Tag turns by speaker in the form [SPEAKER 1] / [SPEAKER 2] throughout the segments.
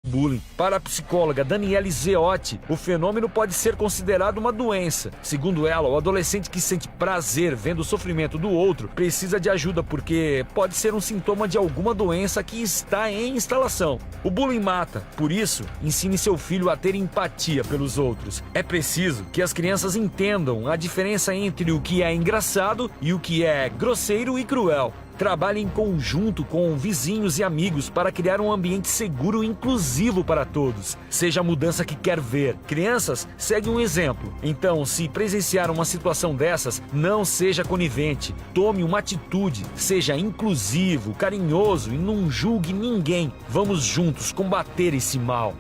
[SPEAKER 1] bullying. Para a psicóloga Daniele Zeotti, o fenômeno pode ser considerado uma doença. Segundo ela, o adolescente que sente prazer vendo o sofrimento do outro precisa de ajuda porque pode ser um sintoma de alguma doença que está em instalação. O bullying mata, por isso, ensine seu filho a ter empatia pelos outros. É preciso que as crianças entendam a diferença entre o que é engraçado e o que é grosseiro e cruel. Trabalhe em conjunto com vizinhos e amigos para criar um ambiente seguro e inclusivo para todos. Seja a mudança que quer ver. Crianças seguem um exemplo. Então, se presenciar uma situação dessas, não seja conivente. Tome uma atitude. Seja inclusivo, carinhoso e não julgue ninguém. Vamos juntos combater esse mal.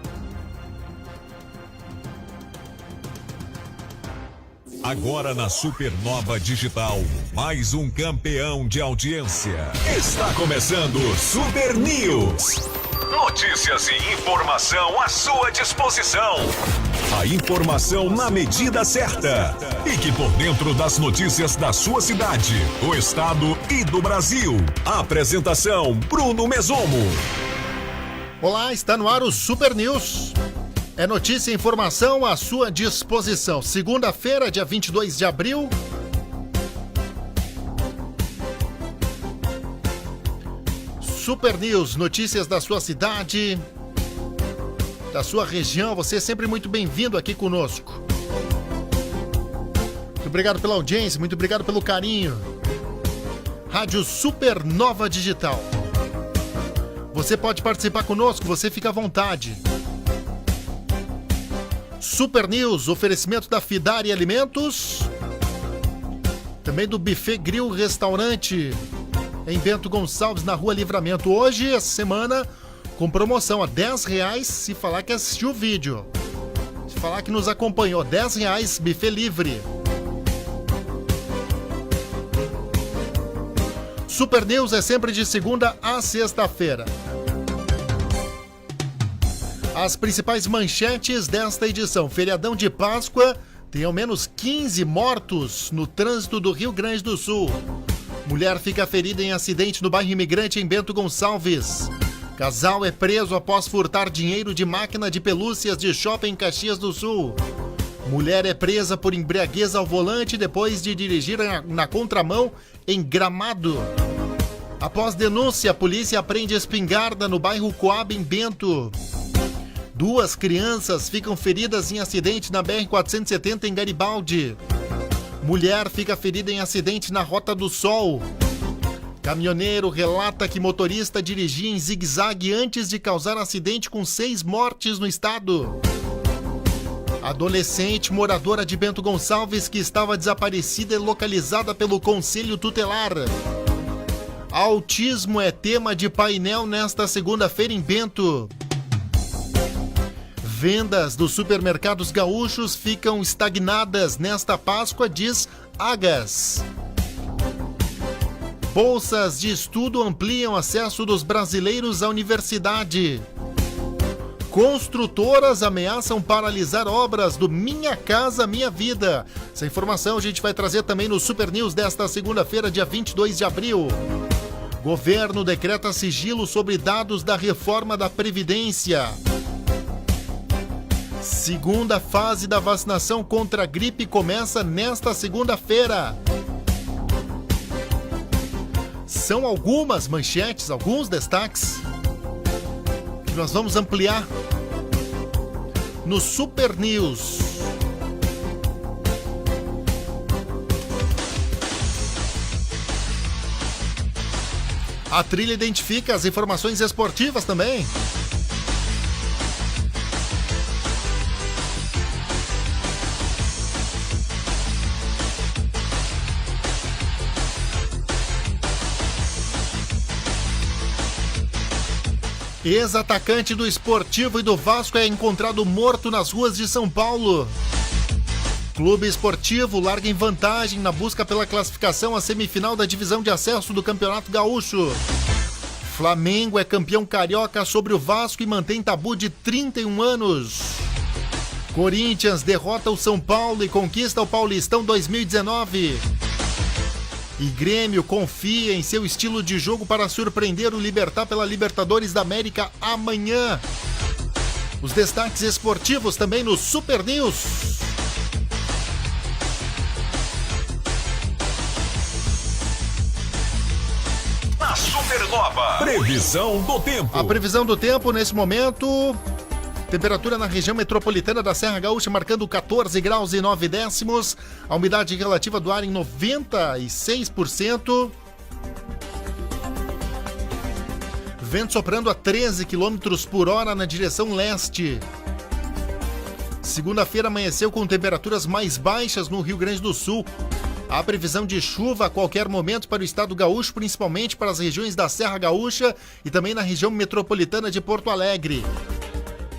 [SPEAKER 2] Agora na Supernova Digital, mais um campeão de audiência. Está começando o Super News. Notícias e informação à sua disposição. A informação na medida certa. Fique por dentro das notícias da sua cidade, do estado e do Brasil. Apresentação Bruno Mesomo.
[SPEAKER 3] Olá, está no ar o Super News. É notícia e informação à sua disposição. Segunda-feira, dia 22 de abril. Super News, notícias da sua cidade, da sua região. Você é sempre muito bem-vindo aqui conosco. Muito obrigado pela audiência, muito obrigado pelo carinho. Rádio Supernova Digital. Você pode participar conosco, você fica à vontade. Super News, oferecimento da Fidari Alimentos, também do Buffet Grill Restaurante em Bento Gonçalves, na Rua Livramento. Hoje, essa semana, com promoção a R$10 se falar que assistiu o vídeo. Se falar que nos acompanhou, R$10, buffet livre. Super News é sempre de segunda a sexta-feira. As principais manchetes desta edição. Feriadão de Páscoa tem ao menos 15 mortos no trânsito do Rio Grande do Sul. Mulher fica ferida em acidente no bairro Imigrante em Bento Gonçalves. Casal é preso após furtar dinheiro de máquina de pelúcias de shopping em Caxias do Sul. Mulher é presa por embriaguez ao volante depois de dirigir na contramão em Gramado. Após denúncia, a polícia apreende espingarda no bairro Coab em Bento. 2 crianças ficam feridas em acidente na BR-470 em Garibaldi. Mulher fica ferida em acidente na Rota do Sol. Caminhoneiro relata que motorista dirigia em zigue-zague antes de causar acidente com 6 mortes no estado. Adolescente moradora de Bento Gonçalves que estava desaparecida é localizada pelo Conselho Tutelar. Autismo é tema de painel nesta segunda-feira em Bento. Vendas dos supermercados gaúchos ficam estagnadas nesta Páscoa, diz Agas. Bolsas de estudo ampliam acesso dos brasileiros à universidade. Construtoras ameaçam paralisar obras do Minha Casa Minha Vida. Essa informação a gente vai trazer também no Super News desta segunda-feira, dia 22 de abril. Governo decreta sigilo sobre dados da reforma da Previdência. Segunda fase da vacinação contra a gripe começa nesta segunda-feira. São algumas manchetes, alguns destaques que nós vamos ampliar no Super News. A trilha identifica as informações esportivas também. Ex-atacante do Esportivo e do Vasco é encontrado morto nas ruas de São Paulo. Clube Esportivo larga em vantagem na busca pela classificação à semifinal da divisão de acesso do Campeonato Gaúcho. Flamengo é campeão carioca sobre o Vasco e mantém tabu de 31 anos. Corinthians derrota o São Paulo e conquista o Paulistão 2019. E Grêmio confia em seu estilo de jogo para surpreender o Libertad pela Libertadores da América amanhã. Os destaques esportivos também no Super News.
[SPEAKER 2] Na Supernova, previsão do tempo.
[SPEAKER 3] A previsão do tempo nesse momento, temperatura na região metropolitana da Serra Gaúcha marcando 14 graus e 9 décimos, a umidade relativa do ar em 96%, vento soprando a 13 km por hora na direção leste. Segunda-feira amanheceu com temperaturas mais baixas no Rio Grande do Sul. Há previsão de chuva a qualquer momento para o estado gaúcho, principalmente para as regiões da Serra Gaúcha e também na região metropolitana de Porto Alegre.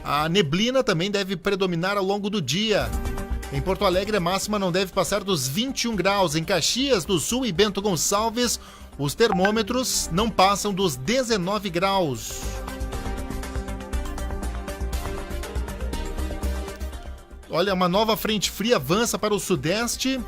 [SPEAKER 3] A neblina também deve predominar ao longo do dia. Em Porto Alegre, a máxima não deve passar dos 21 graus. Em Caxias do Sul e Bento Gonçalves, os termômetros não passam dos 19 graus. Olha, uma nova frente fria avança para o sudeste.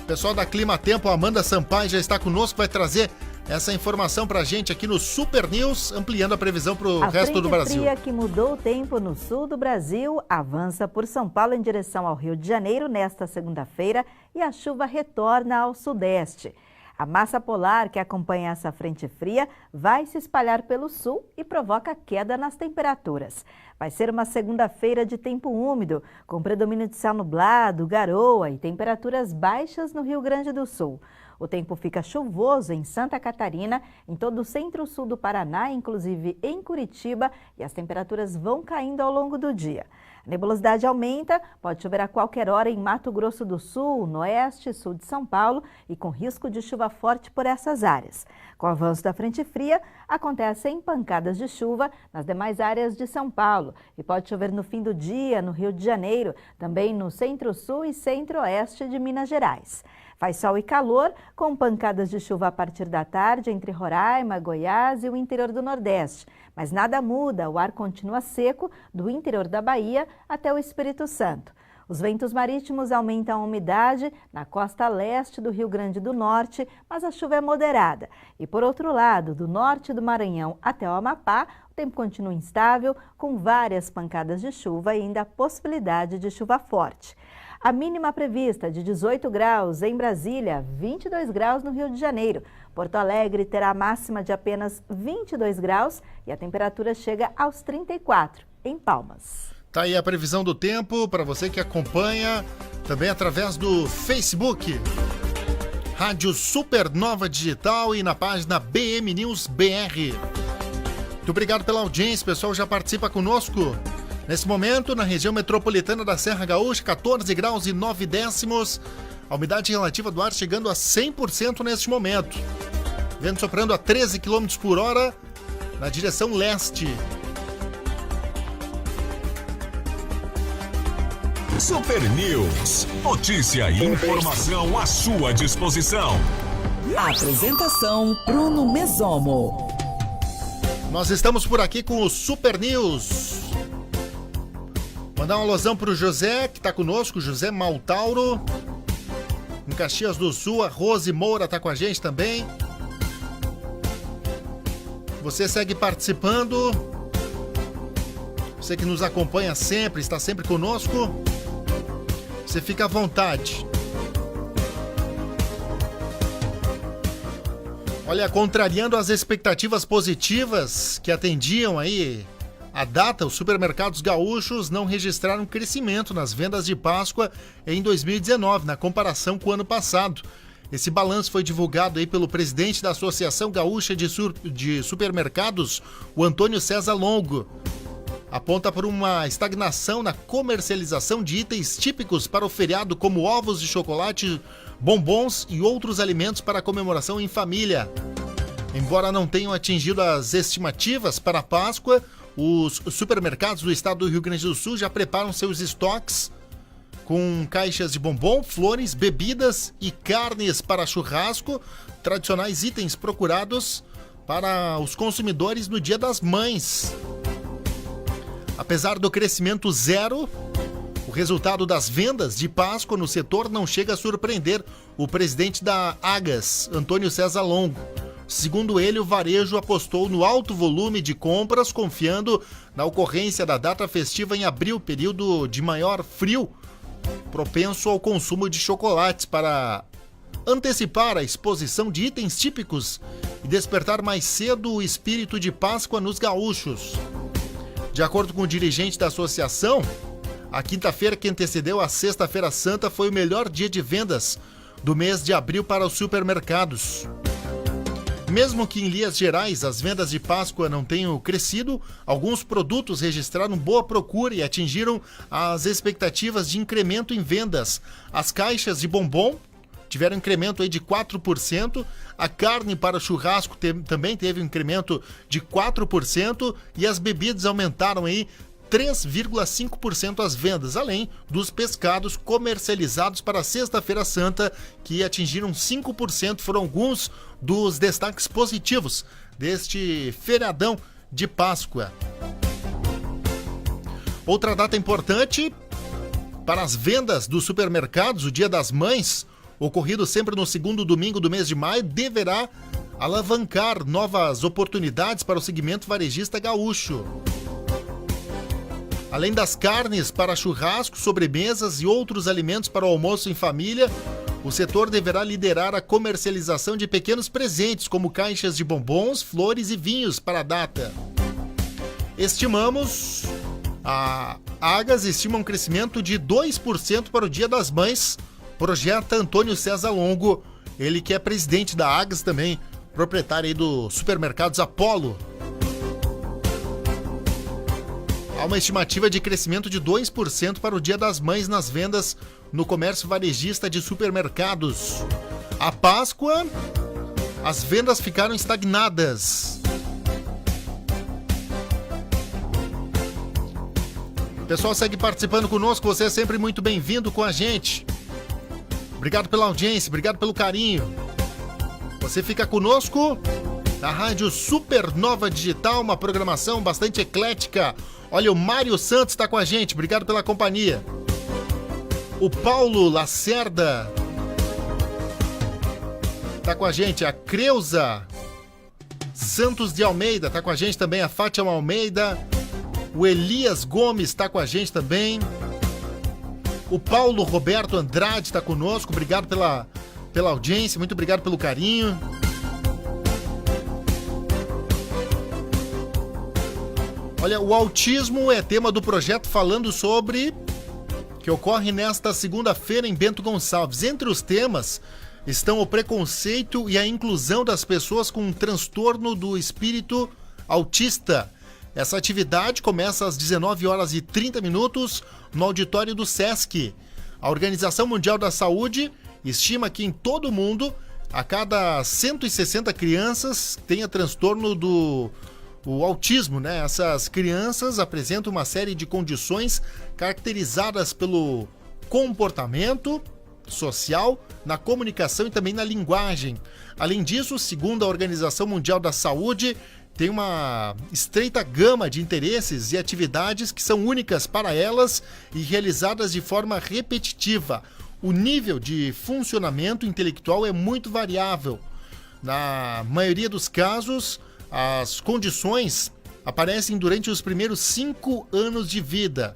[SPEAKER 3] O pessoal da Clima Tempo, Amanda Sampaio, já está conosco, vai trazer essa informação pra gente aqui no Super News, ampliando a previsão pro resto do Brasil.
[SPEAKER 4] A frente fria que mudou o tempo no sul do Brasil avança por São Paulo em direção ao Rio de Janeiro nesta segunda-feira e a chuva retorna ao sudeste. A massa polar que acompanha essa frente fria vai se espalhar pelo sul e provoca queda nas temperaturas. Vai ser uma segunda-feira de tempo úmido, com predomínio de céu nublado, garoa e temperaturas baixas no Rio Grande do Sul. O tempo fica chuvoso em Santa Catarina, em todo o centro-sul do Paraná, inclusive em Curitiba, e as temperaturas vão caindo ao longo do dia. A nebulosidade aumenta, pode chover a qualquer hora em Mato Grosso do Sul, no oeste e sul de São Paulo, e com risco de chuva forte por essas áreas. Com o avanço da frente fria, acontecem pancadas de chuva nas demais áreas de São Paulo, e pode chover no fim do dia no Rio de Janeiro, também no centro-sul e centro-oeste de Minas Gerais. Faz sol e calor, com pancadas de chuva a partir da tarde entre Roraima, Goiás e o interior do Nordeste. Mas nada muda, o ar continua seco do interior da Bahia até o Espírito Santo. Os ventos marítimos aumentam a umidade na costa leste do Rio Grande do Norte, mas a chuva é moderada. E por outro lado, do norte do Maranhão até o Amapá, o tempo continua instável, com várias pancadas de chuva e ainda a possibilidade de chuva forte. A mínima prevista de 18 graus em Brasília, 22 graus no Rio de Janeiro. Porto Alegre terá a máxima de apenas 22 graus e a temperatura chega aos 34 em Palmas.
[SPEAKER 3] Tá aí a previsão do tempo para você que acompanha também através do Facebook. Rádio Supernova Digital e na página BM News BR. Muito obrigado pela audiência, o pessoal já participa conosco. Nesse momento, na região metropolitana da Serra Gaúcha, 14 graus e 9 décimos. A umidade relativa do ar chegando a 100% neste momento. Vento soprando a 13 km por hora na direção leste.
[SPEAKER 2] Super News. Notícia e informação à sua disposição.
[SPEAKER 5] Apresentação Bruno Mesomo.
[SPEAKER 3] Nós estamos por aqui com o Super News. Mandar um alusão pro José, que tá conosco, José Maltauro. Em Caxias do Sul, a Rose Moura tá com a gente também. Você segue participando. Você que nos acompanha sempre, está sempre conosco. Você fica à vontade. Olha, contrariando as expectativas positivas que atendiam aí a data, os supermercados gaúchos não registraram crescimento nas vendas de Páscoa em 2019, na comparação com o ano passado. Esse balanço foi divulgado aí pelo presidente da Associação Gaúcha de Supermercados, o Antônio César Longo. Aponta por uma estagnação na comercialização de itens típicos para o feriado, como ovos de chocolate, bombons e outros alimentos para comemoração em família. Embora não tenham atingido as estimativas para a Páscoa, os supermercados do estado do Rio Grande do Sul já preparam seus estoques com caixas de bombom, flores, bebidas e carnes para churrasco, tradicionais itens procurados para os consumidores no Dia das Mães. Apesar do crescimento zero, o resultado das vendas de Páscoa no setor não chega a surpreender o presidente da Agas, Antônio César Longo. Segundo ele, o varejo apostou no alto volume de compras, confiando na ocorrência da data festiva em abril, período de maior frio, propenso ao consumo de chocolates, para antecipar a exposição de itens típicos e despertar mais cedo o espírito de Páscoa nos gaúchos. De acordo com o dirigente da associação, a quinta-feira que antecedeu a Sexta-feira Santa foi o melhor dia de vendas do mês de abril para os supermercados. Mesmo que em linhas gerais as vendas de Páscoa não tenham crescido, alguns produtos registraram boa procura e atingiram as expectativas de incremento em vendas. As caixas de bombom tiveram incremento aí de 4%, a carne para churrasco também teve um incremento de 4% e as bebidas aumentaram aí 3,5% as vendas, além dos pescados comercializados para a Sexta-feira Santa, que atingiram 5%, foram alguns dos destaques positivos deste feriadão de Páscoa. Outra data importante para as vendas dos supermercados, o Dia das Mães, ocorrido sempre no segundo domingo do mês de maio, deverá alavancar novas oportunidades para o segmento varejista gaúcho. Além das carnes para churrasco, sobremesas e outros alimentos para o almoço em família, o setor deverá liderar a comercialização de pequenos presentes, como caixas de bombons, flores e vinhos para a data. A Agas estima um crescimento de 2% para o Dia das Mães, projeta Antônio César Longo, ele que é presidente da Agas também, proprietário aí do Supermercados Apollo. Há uma estimativa de crescimento de 2% para o Dia das Mães nas vendas no comércio varejista de supermercados. A Páscoa, as vendas ficaram estagnadas. O pessoal segue participando conosco, você é sempre muito bem-vindo com a gente. Obrigado pela audiência, obrigado pelo carinho. Você fica conosco na Rádio Supernova Digital, uma programação bastante eclética. Olha, o Mário Santos está com a gente, obrigado pela companhia. O Paulo Lacerda está com a gente, a Creuza Santos de Almeida está com a gente também, a Fátima Almeida, o Elias Gomes está com a gente também, o Paulo Roberto Andrade está conosco, obrigado pela audiência, muito obrigado pelo carinho. Olha, o autismo é tema do projeto Falando Sobre, que ocorre nesta segunda-feira em Bento Gonçalves. Entre os temas estão o preconceito e a inclusão das pessoas com transtorno do espírito autista. Essa atividade começa às 19h30 no auditório do SESC. A Organização Mundial da Saúde estima que em todo o mundo, a cada 160 crianças tenha transtorno do autismo, né? Essas crianças apresentam uma série de condições caracterizadas pelo comportamento social, na comunicação e também na linguagem. Além disso, segundo a Organização Mundial da Saúde, tem uma estreita gama de interesses e atividades que são únicas para elas e realizadas de forma repetitiva. O nível de funcionamento intelectual é muito variável. Na maioria dos casos, as condições aparecem durante os primeiros 5 anos de vida.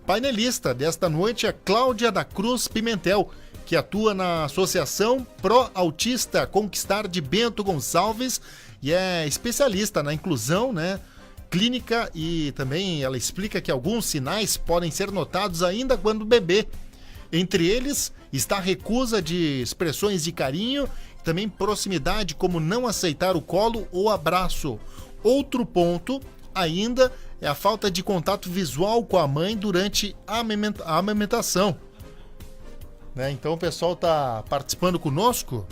[SPEAKER 3] Painelista desta noite é Cláudia da Cruz Pimentel, que atua na Associação Pro Autista Conquistar de Bento Gonçalves e é especialista na inclusão, né, clínica, e também ela explica que alguns sinais podem ser notados ainda quando bebê. Entre eles está a recusa de expressões de carinho, também proximidade, como não aceitar o colo ou abraço. Outro ponto ainda é a falta de contato visual com a mãe durante a amamentação. Né? Então o pessoal está participando conosco.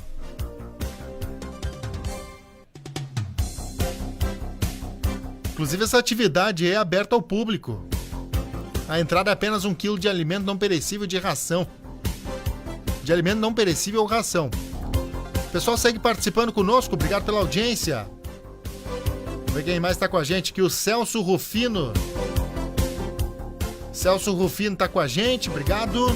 [SPEAKER 3] Inclusive essa atividade é aberta ao público. A entrada é apenas 1 quilo de alimento não perecível de ração. De alimento não perecível ou ração. O pessoal segue participando conosco, obrigado pela audiência. Vamos ver quem mais está com a gente, que o Celso Rufino. Celso Rufino está com a gente, obrigado.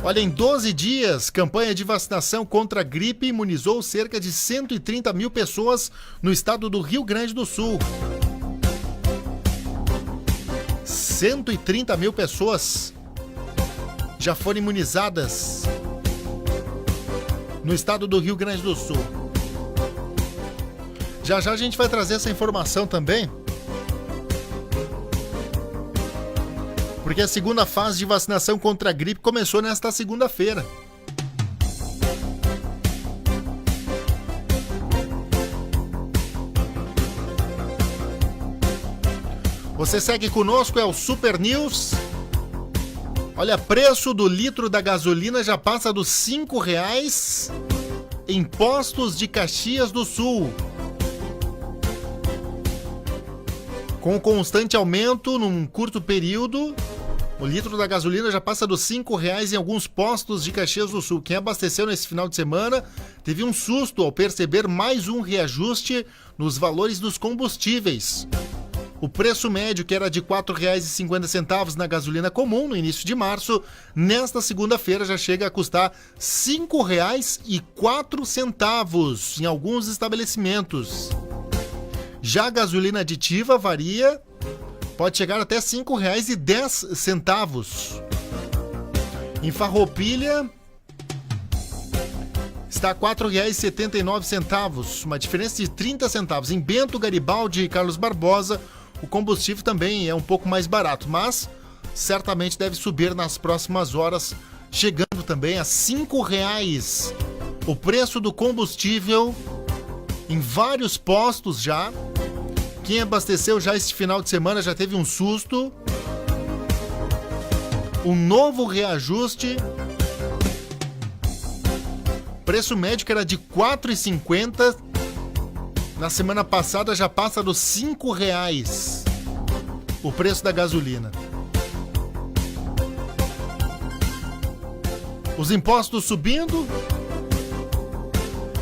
[SPEAKER 3] Olha, em 12 dias, campanha de vacinação contra a gripe imunizou cerca de 130 mil pessoas no estado do Rio Grande do Sul. 130 mil pessoas já foram imunizadas no estado do Rio Grande do Sul. Já já a gente vai trazer essa informação também, porque a segunda fase de vacinação contra a gripe começou nesta segunda-feira. Você segue conosco, é o Super News. Olha, preço do litro da gasolina já passa dos R$5 em postos de Caxias do Sul. Com constante aumento num curto período, o litro da gasolina já passa dos R$5 em alguns postos de Caxias do Sul. Quem abasteceu nesse final de semana teve um susto ao perceber mais um reajuste nos valores dos combustíveis. O preço médio, que era de R$ 4,50 na gasolina comum no início de março, nesta segunda-feira já chega a custar R$ 5,04 em alguns estabelecimentos. Já a gasolina aditiva varia, pode chegar até R$ 5,10. Em Farroupilha está a R$ 4,79, uma diferença de 30 centavos. Em Bento, Garibaldi e Carlos Barbosa, o combustível também é um pouco mais barato, mas certamente deve subir nas próximas horas, chegando também a R$ 5,00 o preço do combustível em vários postos já. Quem abasteceu já este final de semana já teve um susto. Um novo reajuste. Preço médio que era de R$ 4,50. Na semana passada já passa dos R$ 5,00 o preço da gasolina. Os impostos subindo.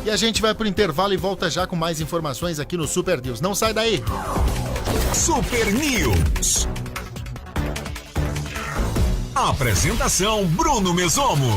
[SPEAKER 3] E a gente vai pro intervalo e volta já com mais informações aqui no Super News. Não sai daí!
[SPEAKER 2] Super News. Apresentação Bruno Mesomo.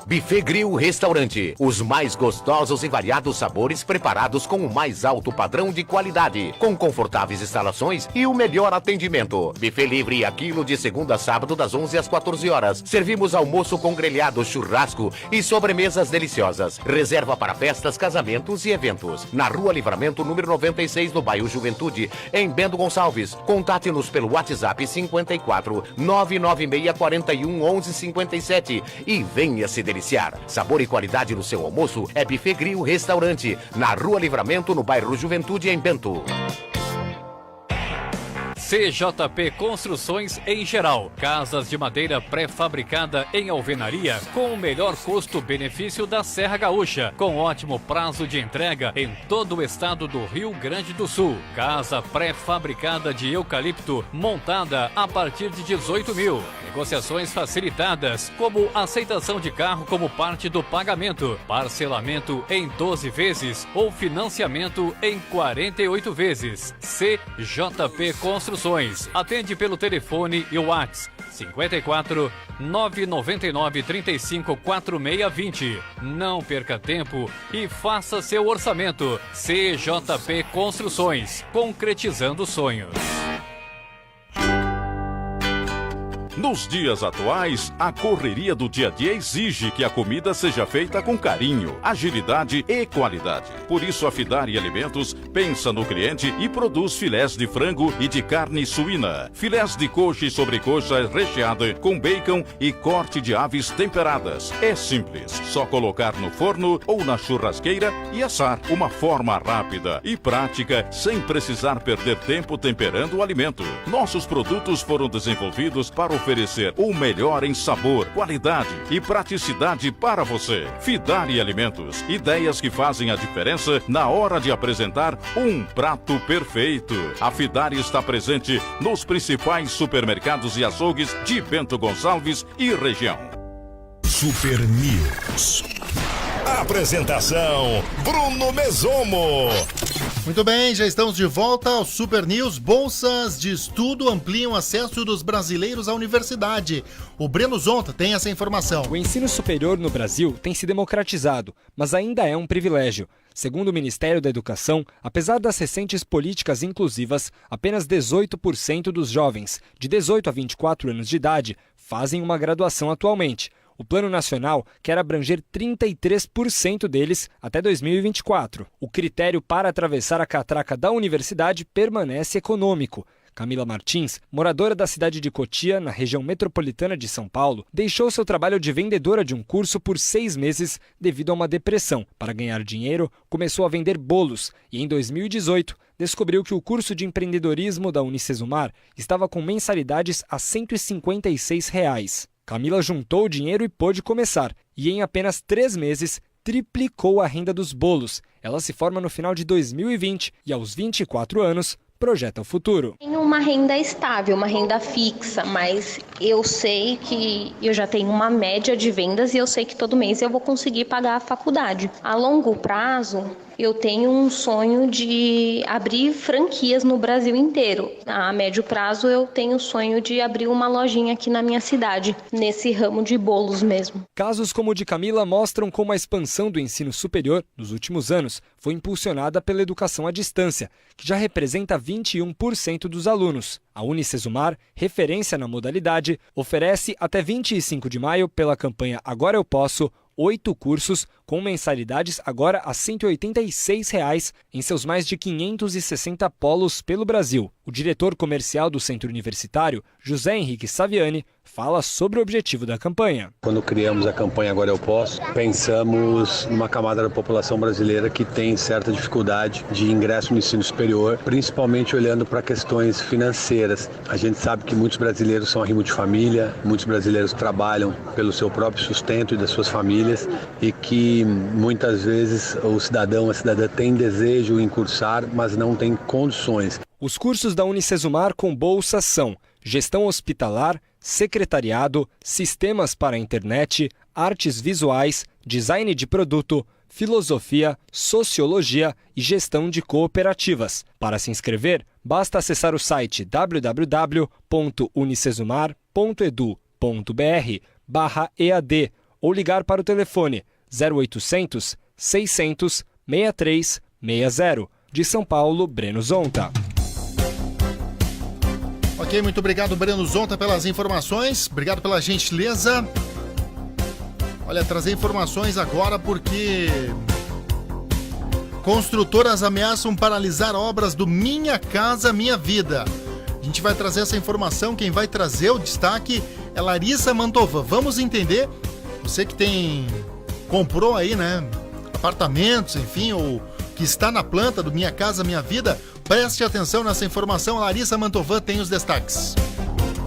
[SPEAKER 6] Buffet Grill Restaurante. Os mais gostosos e variados sabores preparados com o mais alto padrão de qualidade, com confortáveis instalações e o melhor atendimento. Buffet livre a quilo de segunda a sábado das 11 às 14 horas. Servimos almoço com grelhado, churrasco e sobremesas deliciosas. Reserva para festas, casamentos e eventos. Na Rua Livramento, número 96, no bairro Juventude, em Bento Gonçalves. Contate-nos pelo WhatsApp 54 996 41 11 57 e venha se deliciar. Sabor e qualidade no seu almoço é Buffet Grill Restaurante, na Rua Livramento, no bairro Juventude, em Bento.
[SPEAKER 7] CJP Construções em geral. Casas de madeira pré-fabricada em alvenaria com o melhor custo-benefício da Serra Gaúcha, com ótimo prazo de entrega em todo o estado do Rio Grande do Sul. Casa pré-fabricada de eucalipto montada a partir de 18 mil. Negociações facilitadas, como aceitação de carro como parte do pagamento, parcelamento em 12 vezes ou financiamento em 48 vezes. CJP Construções. Atende pelo telefone e o WhatsApp 54 999 35 4620. Não perca tempo e faça seu orçamento. CJP Construções, concretizando sonhos.
[SPEAKER 8] Nos dias atuais, a correria do dia a dia exige que a comida seja feita com carinho, agilidade e qualidade. Por isso, a Fidari Alimentos pensa no cliente e produz filés de frango e de carne suína, filés de coxa e sobrecoxa recheada com bacon e corte de aves temperadas. É simples, só colocar no forno ou na churrasqueira e assar. Uma forma rápida e prática, sem precisar perder tempo temperando o alimento. Nossos produtos foram desenvolvidos para oferecer o melhor em sabor, qualidade e praticidade para você. Fidari Alimentos, ideias que fazem a diferença na hora de apresentar um prato perfeito. A Fidari está presente nos principais supermercados e açougues de Bento Gonçalves e região.
[SPEAKER 2] Super News. Apresentação, Bruno Mesomo.
[SPEAKER 3] Muito bem, já estamos de volta ao Super News. Bolsas de estudo ampliam o acesso dos brasileiros à universidade. O Breno Zonta tem essa informação.
[SPEAKER 9] O ensino superior no Brasil tem se democratizado, mas ainda é um privilégio. Segundo o Ministério da Educação, apesar das recentes políticas inclusivas, apenas 18% dos jovens de 18 a 24 anos de idade fazem uma graduação atualmente. O Plano Nacional quer abranger 33% deles até 2024. O critério para atravessar a catraca da universidade permanece econômico. Camila Martins, moradora da cidade de Cotia, na região metropolitana de São Paulo, deixou seu trabalho de vendedora de um curso por 6 meses devido a uma depressão. Para ganhar dinheiro, começou a vender bolos e, em 2018, descobriu que o curso de empreendedorismo da Unicesumar estava com mensalidades a R$ 156. Camila juntou o dinheiro e pôde começar, e em apenas 3 meses triplicou a renda dos bolos. Ela se forma no final de 2020 e, aos 24 anos, projeta o futuro.
[SPEAKER 10] Tenho uma renda estável, uma renda fixa, mas eu sei que eu já tenho uma média de vendas e eu sei que todo mês eu vou conseguir pagar a faculdade. A longo prazo, eu tenho um sonho de abrir franquias no Brasil inteiro. A médio prazo, eu tenho o sonho de abrir uma lojinha aqui na minha cidade, nesse ramo de bolos mesmo.
[SPEAKER 9] Casos como o de Camila mostram como a expansão do ensino superior, nos últimos anos, foi impulsionada pela educação à distância, que já representa 21% dos alunos. A Unicesumar, referência na modalidade, oferece até 25 de maio, pela campanha Agora Eu Posso, 8 cursos com mensalidades agora a R$ 186 em seus mais de 560 polos pelo Brasil. O diretor comercial do Centro Universitário, José Henrique Saviani, fala sobre o objetivo da campanha.
[SPEAKER 11] Quando criamos a campanha Agora Eu Posso, pensamos numa camada da população brasileira que tem certa dificuldade de ingresso no ensino superior, principalmente olhando para questões financeiras. A gente sabe que muitos brasileiros são arrimo de família, muitos brasileiros trabalham pelo seu próprio sustento e das suas famílias e que muitas vezes o cidadão, a cidadã tem desejo em cursar, mas não tem condições.
[SPEAKER 9] Os cursos da Unicesumar com bolsa são Gestão Hospitalar, Secretariado, Sistemas para a Internet, Artes Visuais, Design de Produto, Filosofia, Sociologia e Gestão de Cooperativas. Para se inscrever, basta acessar o site www.unicesumar.edu.br/EAD ou ligar para o telefone 0800 600 6360. De São Paulo, Breno Zonta.
[SPEAKER 3] Ok, muito obrigado, Breno Zonta, pelas informações. Obrigado pela gentileza. Olha, trazer informações agora porque construtoras ameaçam paralisar obras do Minha Casa Minha Vida. A gente vai trazer essa informação. Quem vai trazer o destaque é Larissa Mantova. Vamos entender. Você que comprou aí, né, apartamentos, enfim, ou que está na planta do Minha Casa Minha Vida, preste atenção nessa informação. A Larissa Mantovan tem os destaques.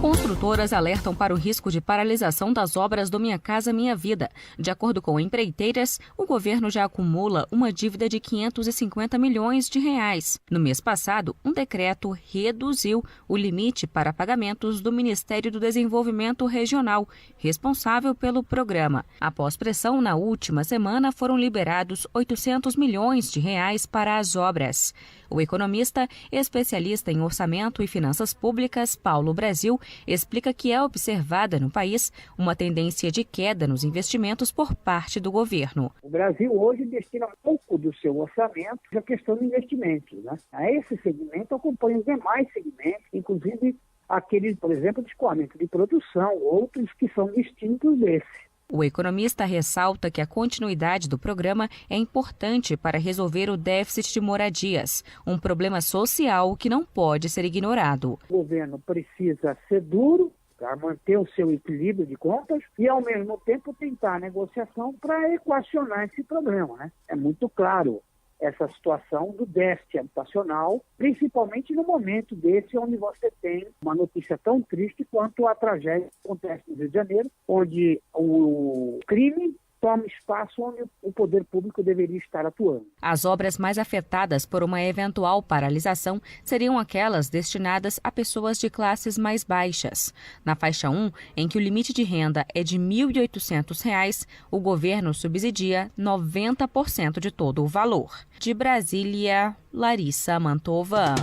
[SPEAKER 12] Construtoras alertam para o risco de paralisação das obras do Minha Casa Minha Vida. De acordo com empreiteiras, o governo já acumula uma dívida de 550 milhões de reais. No mês passado, um decreto reduziu o limite para pagamentos do Ministério do Desenvolvimento Regional, responsável pelo programa. Após pressão, na última semana foram liberados 800 milhões de reais para as obras. O economista, especialista em orçamento e finanças públicas, Paulo Brasil, explica que é observada no país uma tendência de queda nos investimentos por parte do governo.
[SPEAKER 13] O Brasil hoje destina pouco do seu orçamento à questão de investimentos, né? A esse segmento acompanha os demais segmentos, inclusive aqueles, por exemplo, de escoamento de produção, outros que são distintos desse.
[SPEAKER 12] O economista ressalta que a continuidade do programa é importante para resolver o déficit de moradias, um problema social que não pode ser ignorado.
[SPEAKER 13] O governo precisa ser duro para manter o seu equilíbrio de contas e, ao mesmo tempo, tentar a negociação para equacionar esse problema, né? É muito claro essa situação do déficit habitacional, principalmente no momento desse onde você tem uma notícia tão triste quanto a tragédia que acontece no Rio de Janeiro, onde o crime toma espaço onde o poder público deveria estar atuando.
[SPEAKER 12] As obras mais afetadas por uma eventual paralisação seriam aquelas destinadas a pessoas de classes mais baixas. Na faixa 1, em que o limite de renda é de R$ 1.800, o governo subsidia 90% de todo o valor. De Brasília, Larissa Mantova.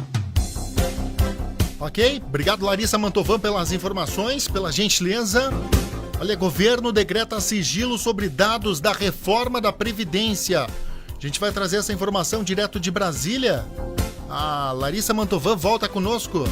[SPEAKER 3] Ok, obrigado Larissa Mantovan pelas informações, pela gentileza. Olha, governo decreta sigilo sobre dados da reforma da Previdência. A gente vai trazer essa informação direto de Brasília. A Larissa Mantovan volta conosco.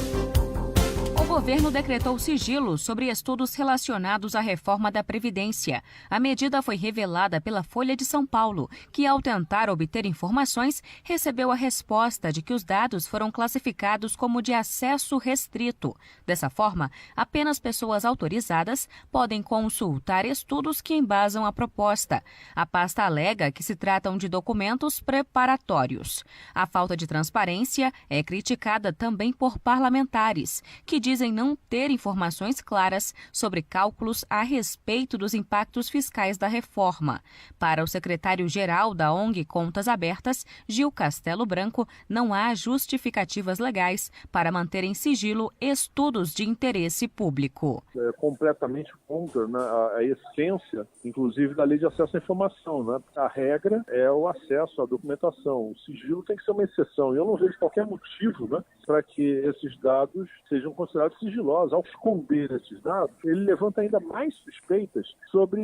[SPEAKER 12] O governo decretou sigilo sobre estudos relacionados à reforma da Previdência. A medida foi revelada pela Folha de São Paulo, que, ao tentar obter informações, recebeu a resposta de que os dados foram classificados como de acesso restrito. Dessa forma, apenas pessoas autorizadas podem consultar estudos que embasam a proposta. A pasta alega que se tratam de documentos preparatórios. A falta de transparência é criticada também por parlamentares, que dizem não ter informações claras sobre cálculos a respeito dos impactos fiscais da reforma. Para o secretário-geral da ONG Contas Abertas, Gil Castelo Branco, não há justificativas legais para manter em sigilo estudos de interesse público.
[SPEAKER 14] É completamente contra, né, a essência, inclusive, da Lei de Acesso à Informação. Né? A regra é o acesso à documentação. O sigilo tem que ser uma exceção. Eu não vejo qualquer motivo, né, para que esses dados sejam considerados sigilosos. Ao esconder esses dados, ele levanta ainda mais suspeitas sobre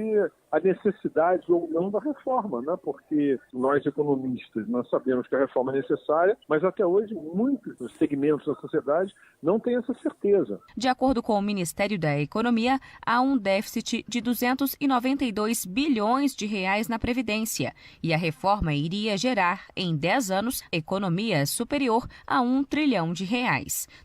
[SPEAKER 14] a necessidade ou não da reforma, né? Porque nós economistas, nós sabemos que a reforma é necessária, mas até hoje muitos segmentos da sociedade não têm essa certeza.
[SPEAKER 12] De acordo com o Ministério da Economia, há um déficit de 292 bilhões de reais na Previdência e a reforma iria gerar, em 10 anos, economia superior a R$ 1 trilhão.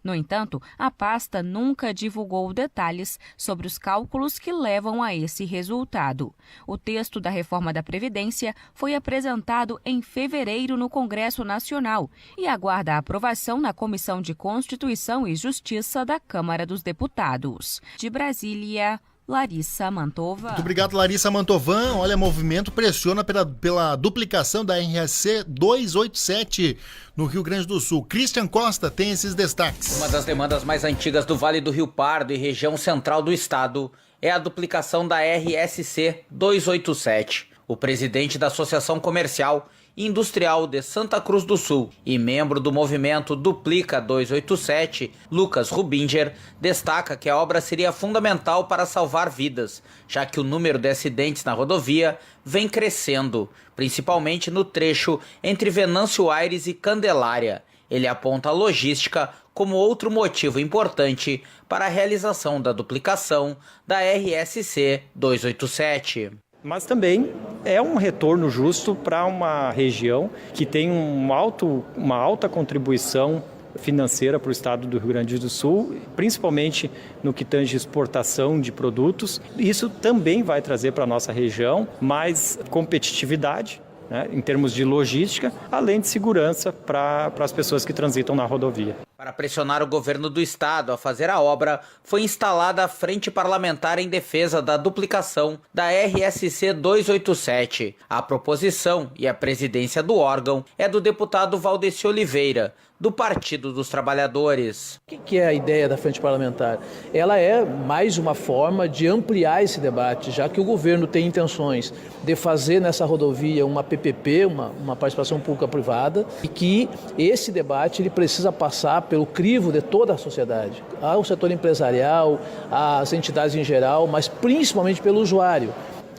[SPEAKER 12] No entanto, a pasta nunca divulgou detalhes sobre os cálculos que levam a esse resultado. O texto da reforma da Previdência foi apresentado em fevereiro no Congresso Nacional e aguarda a aprovação na Comissão de Constituição e Justiça da Câmara dos Deputados. De Brasília, Larissa Mantova.
[SPEAKER 3] Muito obrigado, Larissa Mantovan. Olha, movimento pressiona pela duplicação da RSC 287 no Rio Grande do Sul. Christian Costa tem esses destaques.
[SPEAKER 15] Uma das demandas mais antigas do Vale do Rio Pardo e região central do estado é a duplicação da RSC 287. O presidente da Associação Comercial e Industrial de Santa Cruz do Sul e membro do movimento Duplica 287, Lucas Rubinger, destaca que a obra seria fundamental para salvar vidas, já que o número de acidentes na rodovia vem crescendo, principalmente no trecho entre Venâncio Aires e Candelária. Ele aponta a logística como outro motivo importante para a realização da duplicação da RSC 287.
[SPEAKER 16] Mas também é um retorno justo para uma região que tem uma alta contribuição financeira para o estado do Rio Grande do Sul, principalmente no que tange exportação de produtos. Isso também vai trazer para a nossa região mais competitividade, né, em termos de logística, além de segurança para as pessoas que transitam na rodovia.
[SPEAKER 15] Para pressionar o governo do estado a fazer a obra, foi instalada a Frente Parlamentar em Defesa da Duplicação da RSC 287. A proposição e a presidência do órgão é do deputado Valdeci Oliveira, do Partido dos Trabalhadores.
[SPEAKER 17] O que é a ideia da Frente Parlamentar? Ela é mais uma forma de ampliar esse debate, já que o governo tem intenções de fazer nessa rodovia uma PPP, uma participação pública-privada, e que esse debate ele precisa passar pelo crivo de toda a sociedade, ao setor empresarial, às entidades em geral, mas principalmente pelo usuário.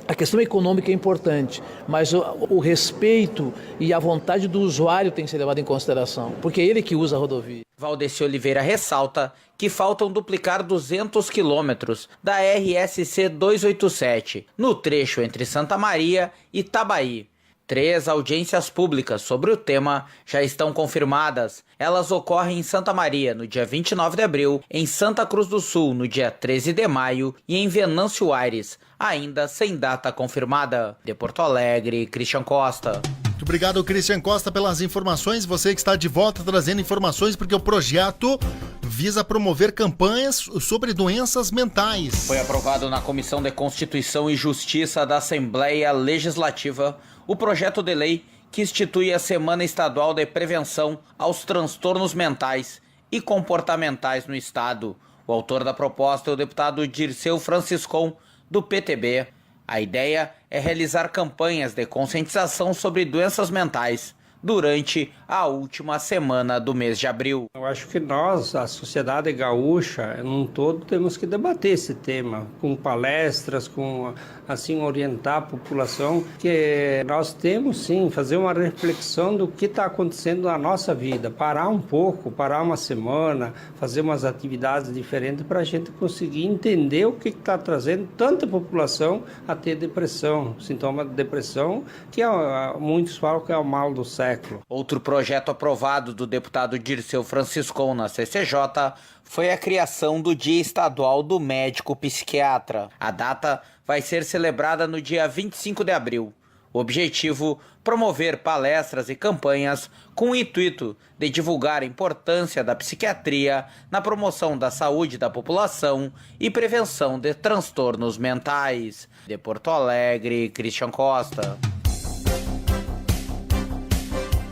[SPEAKER 17] A questão econômica é importante, mas o respeito e a vontade do usuário tem que ser levado em consideração, porque é ele que usa a rodovia.
[SPEAKER 15] Valdeci Oliveira ressalta que faltam duplicar 200 quilômetros da RSC 287, no trecho entre Santa Maria e Itabaí. 3 audiências públicas sobre o tema já estão confirmadas. Elas ocorrem em Santa Maria no dia 29 de abril, em Santa Cruz do Sul no dia 13 de maio e em Venâncio Aires, ainda sem data confirmada. De Porto Alegre, Christian Costa.
[SPEAKER 3] Muito obrigado, Christian Costa, pelas informações. Você que está de volta trazendo informações, porque o projeto visa promover campanhas sobre doenças mentais.
[SPEAKER 15] Foi aprovado na Comissão de Constituição e Justiça da Assembleia Legislativa o projeto de lei que institui a Semana Estadual de Prevenção aos Transtornos Mentais e Comportamentais no Estado. O autor da proposta é o deputado Dirceu Franciscon, do PTB. A ideia é realizar campanhas de conscientização sobre doenças mentais durante a última semana do mês de abril.
[SPEAKER 18] Eu acho que nós, a sociedade gaúcha, num todo, temos que debater esse tema, com palestras, com assim orientar a população, que nós temos sim fazer uma reflexão do que está acontecendo na nossa vida, parar um pouco, parar uma semana, fazer umas atividades diferentes para a gente conseguir entender o que está trazendo tanta população a ter depressão, sintoma de depressão, que muitos falam que é o mal do século.
[SPEAKER 15] Outro projeto aprovado do deputado Dirceu Franciscon na CCJ foi a criação do Dia Estadual do Médico Psiquiatra. A data vai ser celebrada no dia 25 de abril. O objetivo, promover palestras e campanhas com o intuito de divulgar a importância da psiquiatria na promoção da saúde da população e prevenção de transtornos mentais. De Porto Alegre, Christian Costa.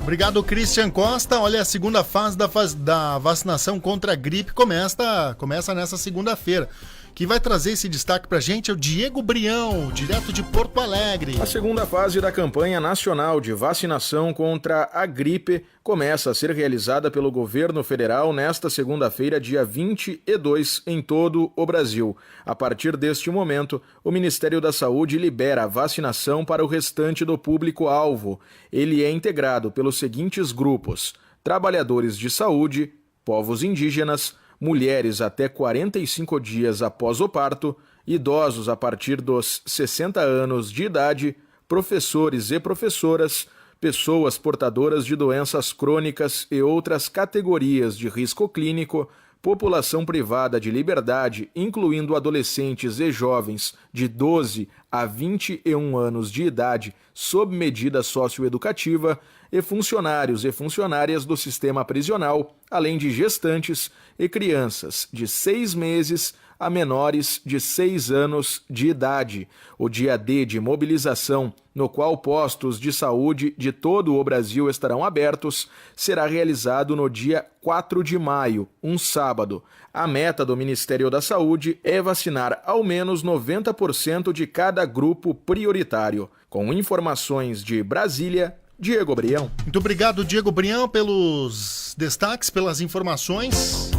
[SPEAKER 3] Obrigado, Christian Costa. Olha, a segunda fase da vacinação contra a gripe começa nessa segunda-feira. Quem vai trazer esse destaque pra gente é o Diego Brião, direto de Porto Alegre.
[SPEAKER 19] A segunda fase da campanha nacional de vacinação contra a gripe começa a ser realizada pelo governo federal nesta segunda-feira, dia 22, em todo o Brasil. A partir deste momento, o Ministério da Saúde libera a vacinação para o restante do público-alvo. Ele é integrado pelos seguintes grupos: trabalhadores de saúde, povos indígenas, mulheres até 45 dias após o parto, idosos a partir dos 60 anos de idade, professores e professoras, pessoas portadoras de doenças crônicas e outras categorias de risco clínico, população privada de liberdade, incluindo adolescentes e jovens de 12 a 21 anos de idade sob medida socioeducativa, e funcionários e funcionárias do sistema prisional, além de gestantes e crianças de 6 meses a menores de 6 anos de idade. O dia D de mobilização, no qual postos de saúde de todo o Brasil estarão abertos, será realizado no dia 4 de maio, um sábado. A meta do Ministério da Saúde é vacinar ao menos 90% de cada grupo prioritário. Com informações de Brasília, Diego Brião.
[SPEAKER 3] Muito obrigado, Diego Brião, pelos destaques, pelas informações.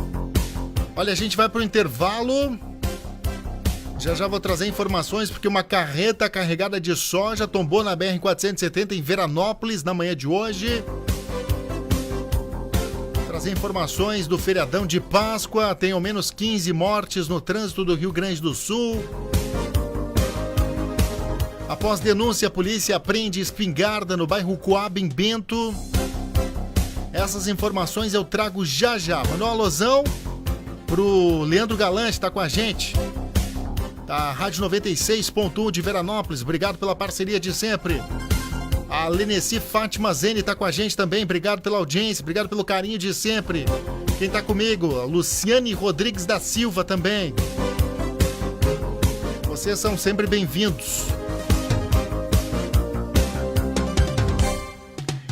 [SPEAKER 3] Olha, a gente vai para o intervalo. Já vou trazer informações, porque uma carreta carregada de soja tombou na BR-470 em Veranópolis na manhã de hoje. Trazer informações do feriadão de Páscoa. Tem ao menos 15 mortes no trânsito do Rio Grande do Sul. Após denúncia, a polícia apreende espingarda no bairro Coab, em Bento. Essas informações eu trago já. Mandou um alôzão pro Leandro Galante, tá com a gente. Da Rádio 96.1 de Veranópolis. Obrigado pela parceria de sempre. A Leneci Fátima Zene tá com a gente também. Obrigado pela audiência, obrigado pelo carinho de sempre. Quem tá comigo? A Luciane Rodrigues da Silva também. Vocês são sempre bem-vindos.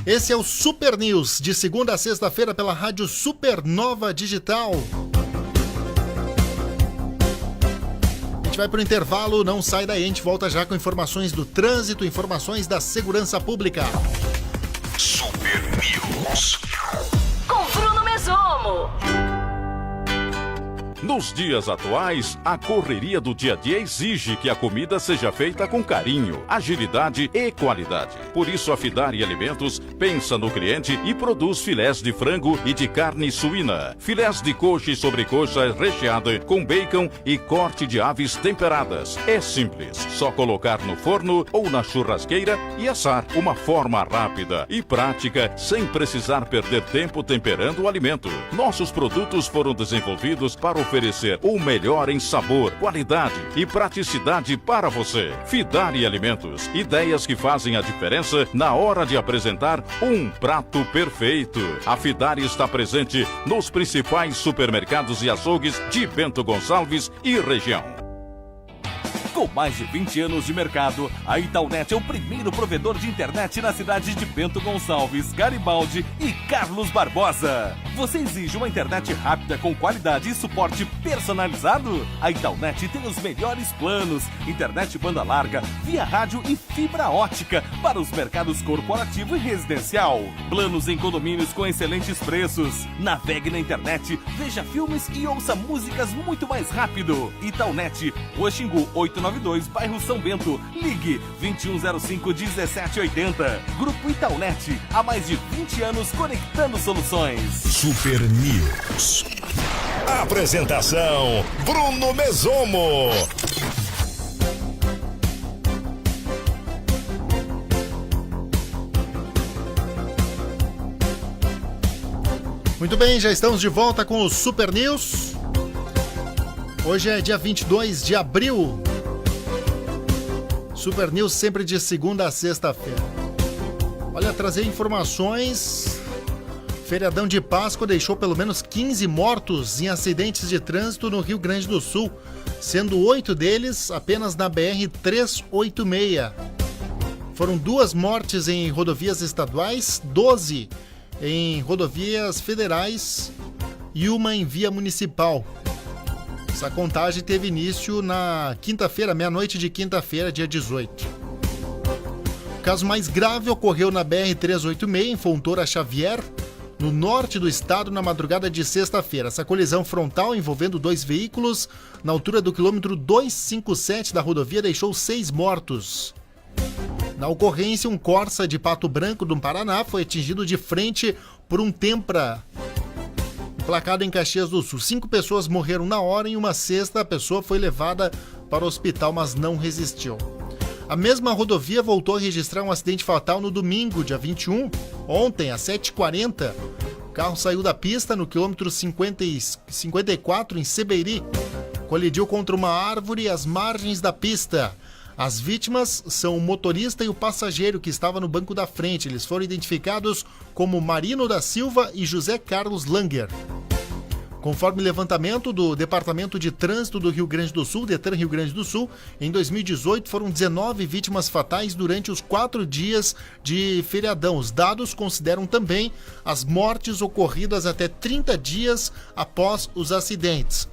[SPEAKER 3] Esse é o Super News, de segunda a sexta-feira pela Rádio Supernova Digital. A gente vai para o intervalo, não sai daí, a gente volta já com informações do trânsito, informações da segurança pública.
[SPEAKER 2] Super News.
[SPEAKER 20] Com Bruno Mesomo.
[SPEAKER 8] Nos dias atuais, a correria do dia a dia exige que a comida seja feita com carinho, agilidade e qualidade. Por isso, a Fidari Alimentos pensa no cliente e produz filés de frango e de carne suína, filés de coxa e sobrecoxa recheada com bacon e corte de aves temperadas. É simples, só colocar no forno ou na churrasqueira e assar. Uma forma rápida e prática, sem precisar perder tempo temperando o alimento. Nossos produtos foram desenvolvidos para oferecer oferecer o melhor em sabor, qualidade e praticidade para você. Fidari Alimentos, ideias que fazem a diferença na hora de apresentar um prato perfeito. A Fidari está presente nos principais supermercados e açougues de Bento Gonçalves e região.
[SPEAKER 21] Com mais de 20 anos de mercado, a Itaúnet é o primeiro provedor de internet na cidade de Bento Gonçalves, Garibaldi e Carlos Barbosa. Você exige uma internet rápida com qualidade e suporte personalizado? A Itaúnet tem os melhores planos, internet banda larga, via rádio e fibra ótica para os mercados corporativo e residencial. Planos em condomínios com excelentes preços. Navegue na internet, veja filmes e ouça músicas muito mais rápido. Itaúnet, Rua Xingu 892, bairro São Bento. Ligue 2105-1780. Grupo Itaúnet, há mais de 20 anos conectando soluções.
[SPEAKER 2] Super News. Apresentação: Bruno Mesomo.
[SPEAKER 3] Muito bem, já estamos de volta com o Super News. Hoje é dia 22 de abril. Super News sempre de segunda a sexta-feira. Olha, trazer informações. Feriadão de Páscoa deixou pelo menos 15 mortos em acidentes de trânsito no Rio Grande do Sul, sendo 8 deles apenas na BR-386. Foram 2 mortes em rodovias estaduais, 12 em rodovias federais e uma em via municipal. Essa contagem teve início na quinta-feira, meia-noite de quinta-feira, dia 18. O caso mais grave ocorreu na BR-386, em Fontoura Xavier, no norte do estado, na madrugada de sexta-feira. Essa colisão frontal envolvendo 2 veículos na altura do quilômetro 257 da rodovia deixou 6 mortos. Na ocorrência, um Corsa de Pato Branco do Paraná foi atingido de frente por um Tempra, emplacado em Caxias do Sul. 5 pessoas morreram na hora e uma sexta pessoa foi levada para o hospital, mas não resistiu. A mesma rodovia voltou a registrar um acidente fatal no domingo, dia 21, ontem, às 7h40. O carro saiu da pista no quilômetro 54, em Seberi. Colidiu contra uma árvore às margens da pista. As vítimas são o motorista e o passageiro que estava no banco da frente. Eles foram identificados como Marino da Silva e José Carlos Langer. Conforme levantamento do Departamento de Trânsito do Rio Grande do Sul, Detran Rio Grande do Sul, em 2018 foram 19 vítimas fatais durante os 4 dias de feriadão. Os dados consideram também as mortes ocorridas até 30 dias após os acidentes.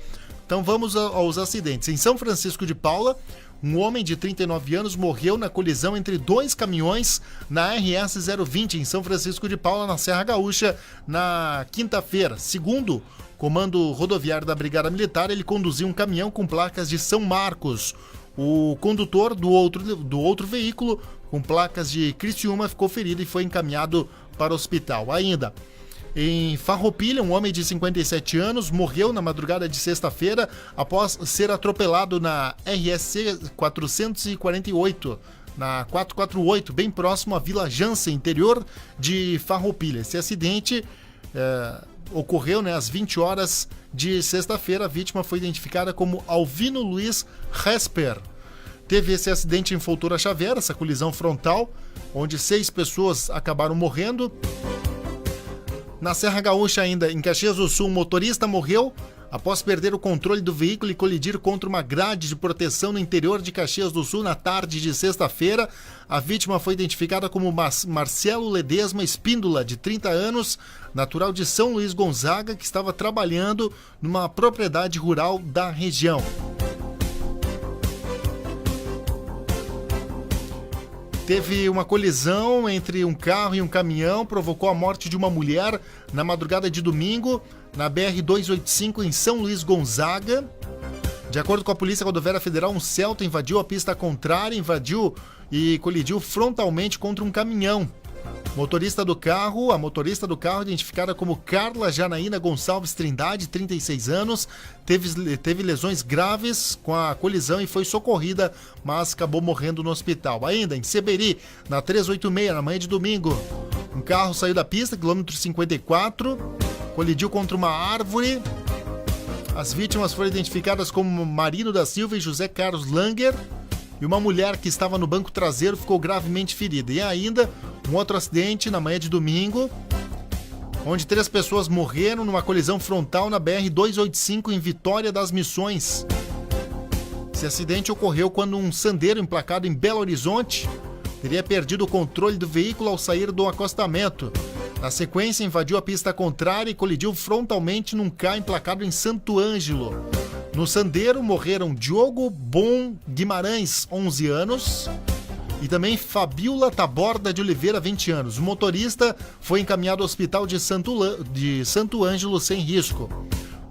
[SPEAKER 3] Então vamos aos acidentes. Em São Francisco de Paula, um homem de 39 anos morreu na colisão entre 2 caminhões na RS 020 em São Francisco de Paula, na Serra Gaúcha, na quinta-feira. Segundo Comando Rodoviário da Brigada Militar, ele conduziu um caminhão com placas de São Marcos. O condutor do outro veículo, com placas de Criciúma, ficou ferido e foi encaminhado para o hospital. Ainda em Farroupilha, um homem de 57 anos morreu na madrugada de sexta-feira após ser atropelado na RSC 448, na 448, bem próximo à Vila Jansen, interior de Farroupilha. Esse acidente ocorreu às 20 horas de sexta-feira. A vítima foi identificada como Alvino Luiz Resper. Teve esse acidente em Fontoura Xavier, essa colisão frontal, onde 6 pessoas acabaram morrendo. Na Serra Gaúcha, ainda em Caxias do Sul, um motorista morreu após perder o controle do veículo e colidir contra uma grade de proteção no interior de Caxias do Sul na tarde de sexta-feira. A vítima foi identificada como Marcelo Ledesma Espíndola, de 30 anos, natural de São Luís Gonzaga, que estava trabalhando numa propriedade rural da região. Teve uma colisão entre um carro e um caminhão, provocou a morte de uma mulher na madrugada de domingo, na BR-285 em São Luís Gonzaga. De acordo com a Polícia Rodoviária Federal, um Celta invadiu a pista contrária, invadiu e colidiu frontalmente contra um caminhão. A motorista do carro, identificada como Carla Janaína Gonçalves Trindade, 36 anos, teve lesões graves com a colisão e foi socorrida, mas acabou morrendo no hospital. Ainda em Seberi, na 386, na manhã de domingo, um carro saiu da pista, quilômetro 54, colidiu contra uma árvore As vítimas foram identificadas como Marino da Silva e José Carlos Langer, e uma mulher que estava no banco traseiro ficou gravemente ferida. E ainda um outro acidente na manhã de domingo, onde 3 pessoas morreram numa colisão frontal na BR-285 em Vitória das Missões. Esse acidente ocorreu quando um Sandero emplacado em Belo Horizonte teria perdido o controle do veículo ao sair do acostamento. Na sequência, invadiu a pista contrária e colidiu frontalmente num carro emplacado em Santo Ângelo. No Sandero morreram Diogo Bom Guimarães, 11 anos, e também Fabiola Taborda de Oliveira, 20 anos. O motorista foi encaminhado ao hospital de Santo Ângelo sem risco.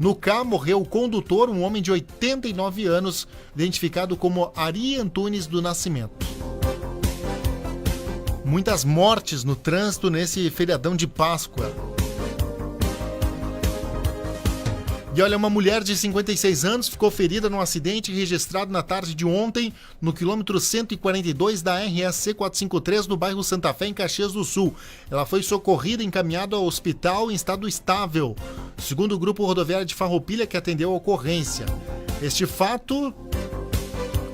[SPEAKER 3] No carro morreu o condutor, um homem de 89 anos, identificado como Ari Antunes do Nascimento. Muitas mortes no trânsito nesse feriadão de Páscoa. E olha, uma mulher de 56 anos ficou ferida num acidente registrado na tarde de ontem no quilômetro 142 da RSC 453 no bairro Santa Fé, em Caxias do Sul. Ela foi socorrida e encaminhada ao hospital em estado estável, segundo o grupo rodoviário de Farroupilha, que atendeu a ocorrência. Este fato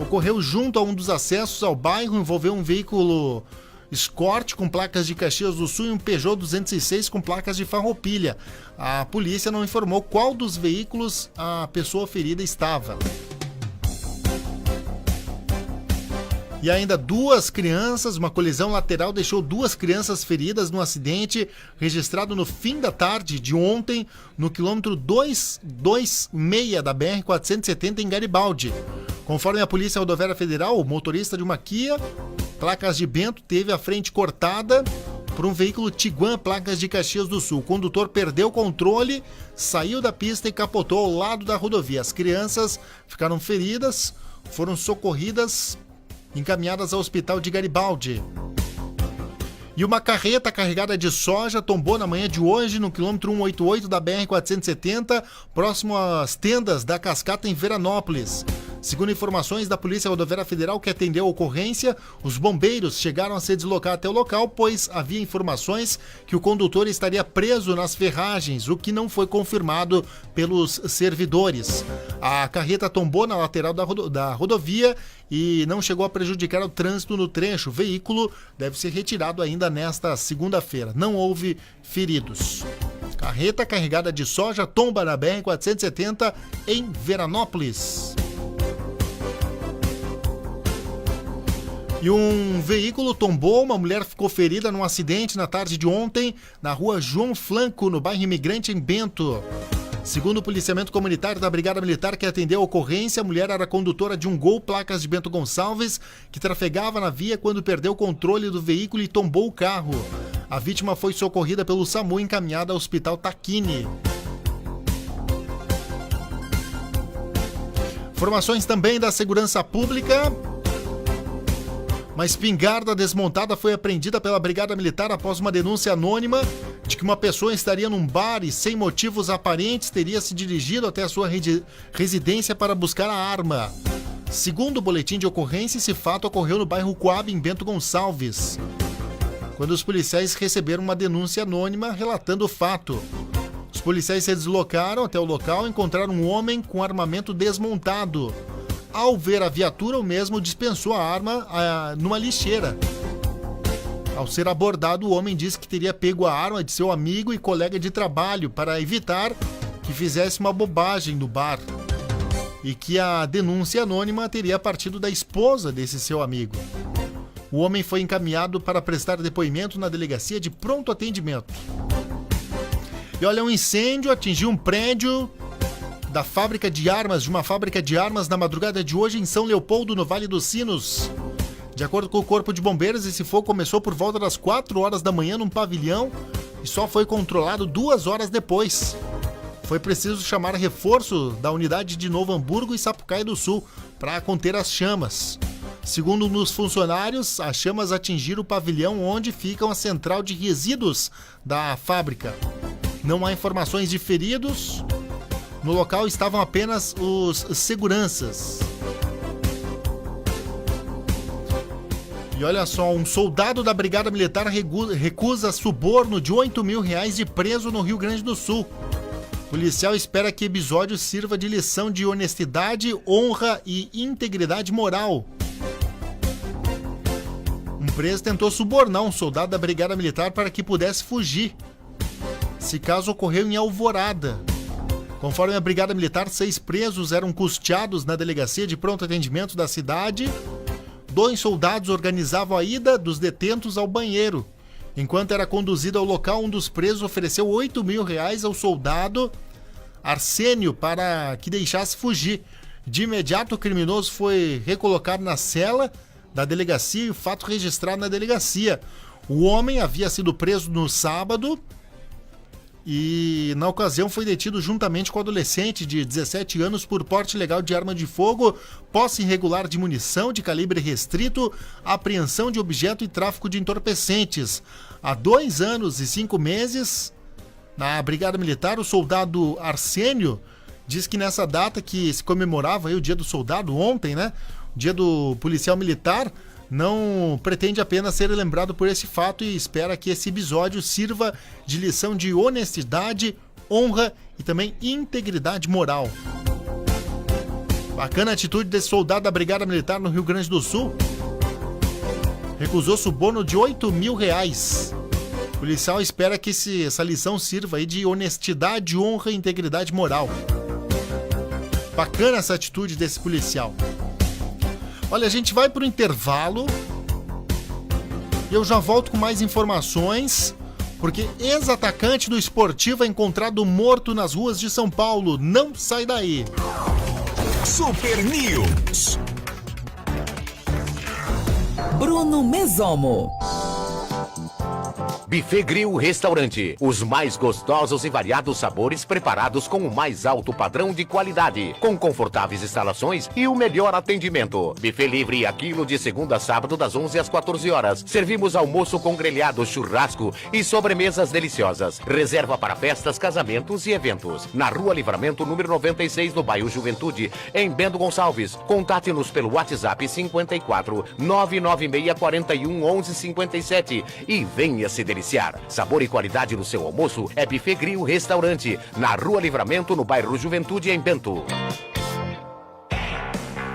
[SPEAKER 3] ocorreu junto a um dos acessos ao bairro, envolveu um veículo Escort com placas de Caxias do Sul e um Peugeot 206 com placas de Farroupilha. A polícia não informou qual dos veículos a pessoa ferida estava. E ainda 2 crianças, uma colisão lateral deixou 2 crianças feridas no acidente registrado no fim da tarde de ontem no quilômetro 226 da BR-470 em Garibaldi. Conforme a Polícia Rodoviária Federal, o motorista de uma Kia, placas de Bento, teve a frente cortada por um veículo Tiguan, placas de Caxias do Sul. O condutor perdeu o controle, saiu da pista e capotou ao lado da rodovia. As crianças ficaram feridas, foram socorridas, encaminhadas ao hospital de Garibaldi. E uma carreta carregada de soja tombou na manhã de hoje no quilômetro 188 da BR-470, próximo às tendas da Cascata em Veranópolis. Segundo informações da Polícia Rodoviária Federal, que atendeu a ocorrência, os bombeiros chegaram a se deslocar até o local, pois havia informações que o condutor estaria preso nas ferragens, o que não foi confirmado pelos servidores. A carreta tombou na lateral da rodovia e não chegou a prejudicar o trânsito no trecho. O veículo deve ser retirado ainda nesta segunda-feira. Não houve feridos. Carreta carregada de soja tomba na BR-470 em Veranópolis. E um veículo tombou, uma mulher ficou ferida num acidente na tarde de ontem na rua João Flanco, no bairro Imigrante, em Bento. Segundo o policiamento comunitário da Brigada Militar que atendeu a ocorrência, a mulher era condutora de um Gol placas de Bento Gonçalves, que trafegava na via quando perdeu o controle do veículo e tombou o carro. A vítima foi socorrida pelo SAMU e encaminhada ao Hospital Taquini. Informações também da Segurança Pública. Uma espingarda desmontada foi apreendida pela Brigada Militar após uma denúncia anônima de que uma pessoa estaria num bar e, sem motivos aparentes, teria se dirigido até a sua residência para buscar a arma. Segundo o boletim de ocorrência, esse fato ocorreu no bairro Coab, em Bento Gonçalves, quando os policiais receberam uma denúncia anônima relatando o fato. Os policiais se deslocaram até o local e encontraram um homem com armamento desmontado. Ao ver a viatura, o mesmo dispensou a arma numa lixeira. Ao ser abordado, o homem disse que teria pego a arma de seu amigo e colega de trabalho para evitar que fizesse uma bobagem no bar, e que a denúncia anônima teria partido da esposa desse seu amigo. O homem foi encaminhado para prestar depoimento na delegacia de pronto atendimento. E olha, um incêndio atingiu um prédio da fábrica de armas, de uma fábrica de armas na madrugada de hoje em São Leopoldo, no Vale dos Sinos. De acordo com o Corpo de Bombeiros, esse fogo começou por volta das 4 horas da manhã num pavilhão e só foi controlado 2 horas depois. Foi preciso chamar reforço da unidade de Novo Hamburgo e Sapucaia do Sul para conter as chamas. Segundo os funcionários, as chamas atingiram o pavilhão onde fica a central de resíduos da fábrica. Não há informações de feridos. No local estavam apenas os seguranças. E olha só, um soldado da Brigada Militar recusa suborno de R$8 mil de preso no Rio Grande do Sul. Policial espera que episódio sirva de lição de honestidade, honra e integridade moral. Um preso tentou subornar um soldado da Brigada Militar para que pudesse fugir. Esse caso ocorreu em Alvorada. Conforme a Brigada Militar, 6 presos eram custeados na delegacia de pronto atendimento da cidade. 2 soldados organizavam a ida dos detentos ao banheiro. Enquanto era conduzido ao local, um dos presos ofereceu R$8.000 ao soldado Arsênio para que deixasse fugir. De imediato, o criminoso foi recolocado na cela da delegacia e o fato registrado na delegacia. O homem havia sido preso no sábado e, na ocasião, foi detido juntamente com o adolescente de 17 anos por porte ilegal de arma de fogo, posse irregular de munição de calibre restrito, apreensão de objeto e tráfico de entorpecentes. Há 2 anos e 5 meses, na Brigada Militar, o soldado Arsênio diz que nessa data que se comemorava aí o Dia do Soldado, ontem, né? O Dia do Policial Militar, não pretende apenas ser lembrado por esse fato e espera que esse episódio sirva de lição de honestidade, honra e também integridade moral. Bacana a atitude desse soldado da Brigada Militar no Rio Grande do Sul. Recusou suborno de R$8.000. O policial espera que essa lição sirva aí de honestidade, honra e integridade moral. Bacana essa atitude desse policial. Olha, a gente vai para o intervalo e eu já volto com mais informações, porque ex-atacante do Esportivo é encontrado morto nas ruas de São Paulo. Não sai daí.
[SPEAKER 2] Super News.
[SPEAKER 5] Bruno Mesomo.
[SPEAKER 6] Buffet Grill Restaurante. Os mais gostosos e variados sabores preparados com o mais alto padrão de qualidade, com confortáveis instalações e o melhor atendimento. Buffet livre a quilo de segunda a sábado das 11 às 14 horas. Servimos almoço com grelhado, churrasco e sobremesas deliciosas. Reserva para festas, casamentos e eventos. Na Rua Livramento, número 96, no bairro Juventude, em Bento Gonçalves. Contate-nos pelo WhatsApp 54 996 41 11 57 e venha se deliciar. Sabor e qualidade no seu almoço é Buffet Grill Restaurante, na Rua Livramento, no bairro Juventude, em Bento.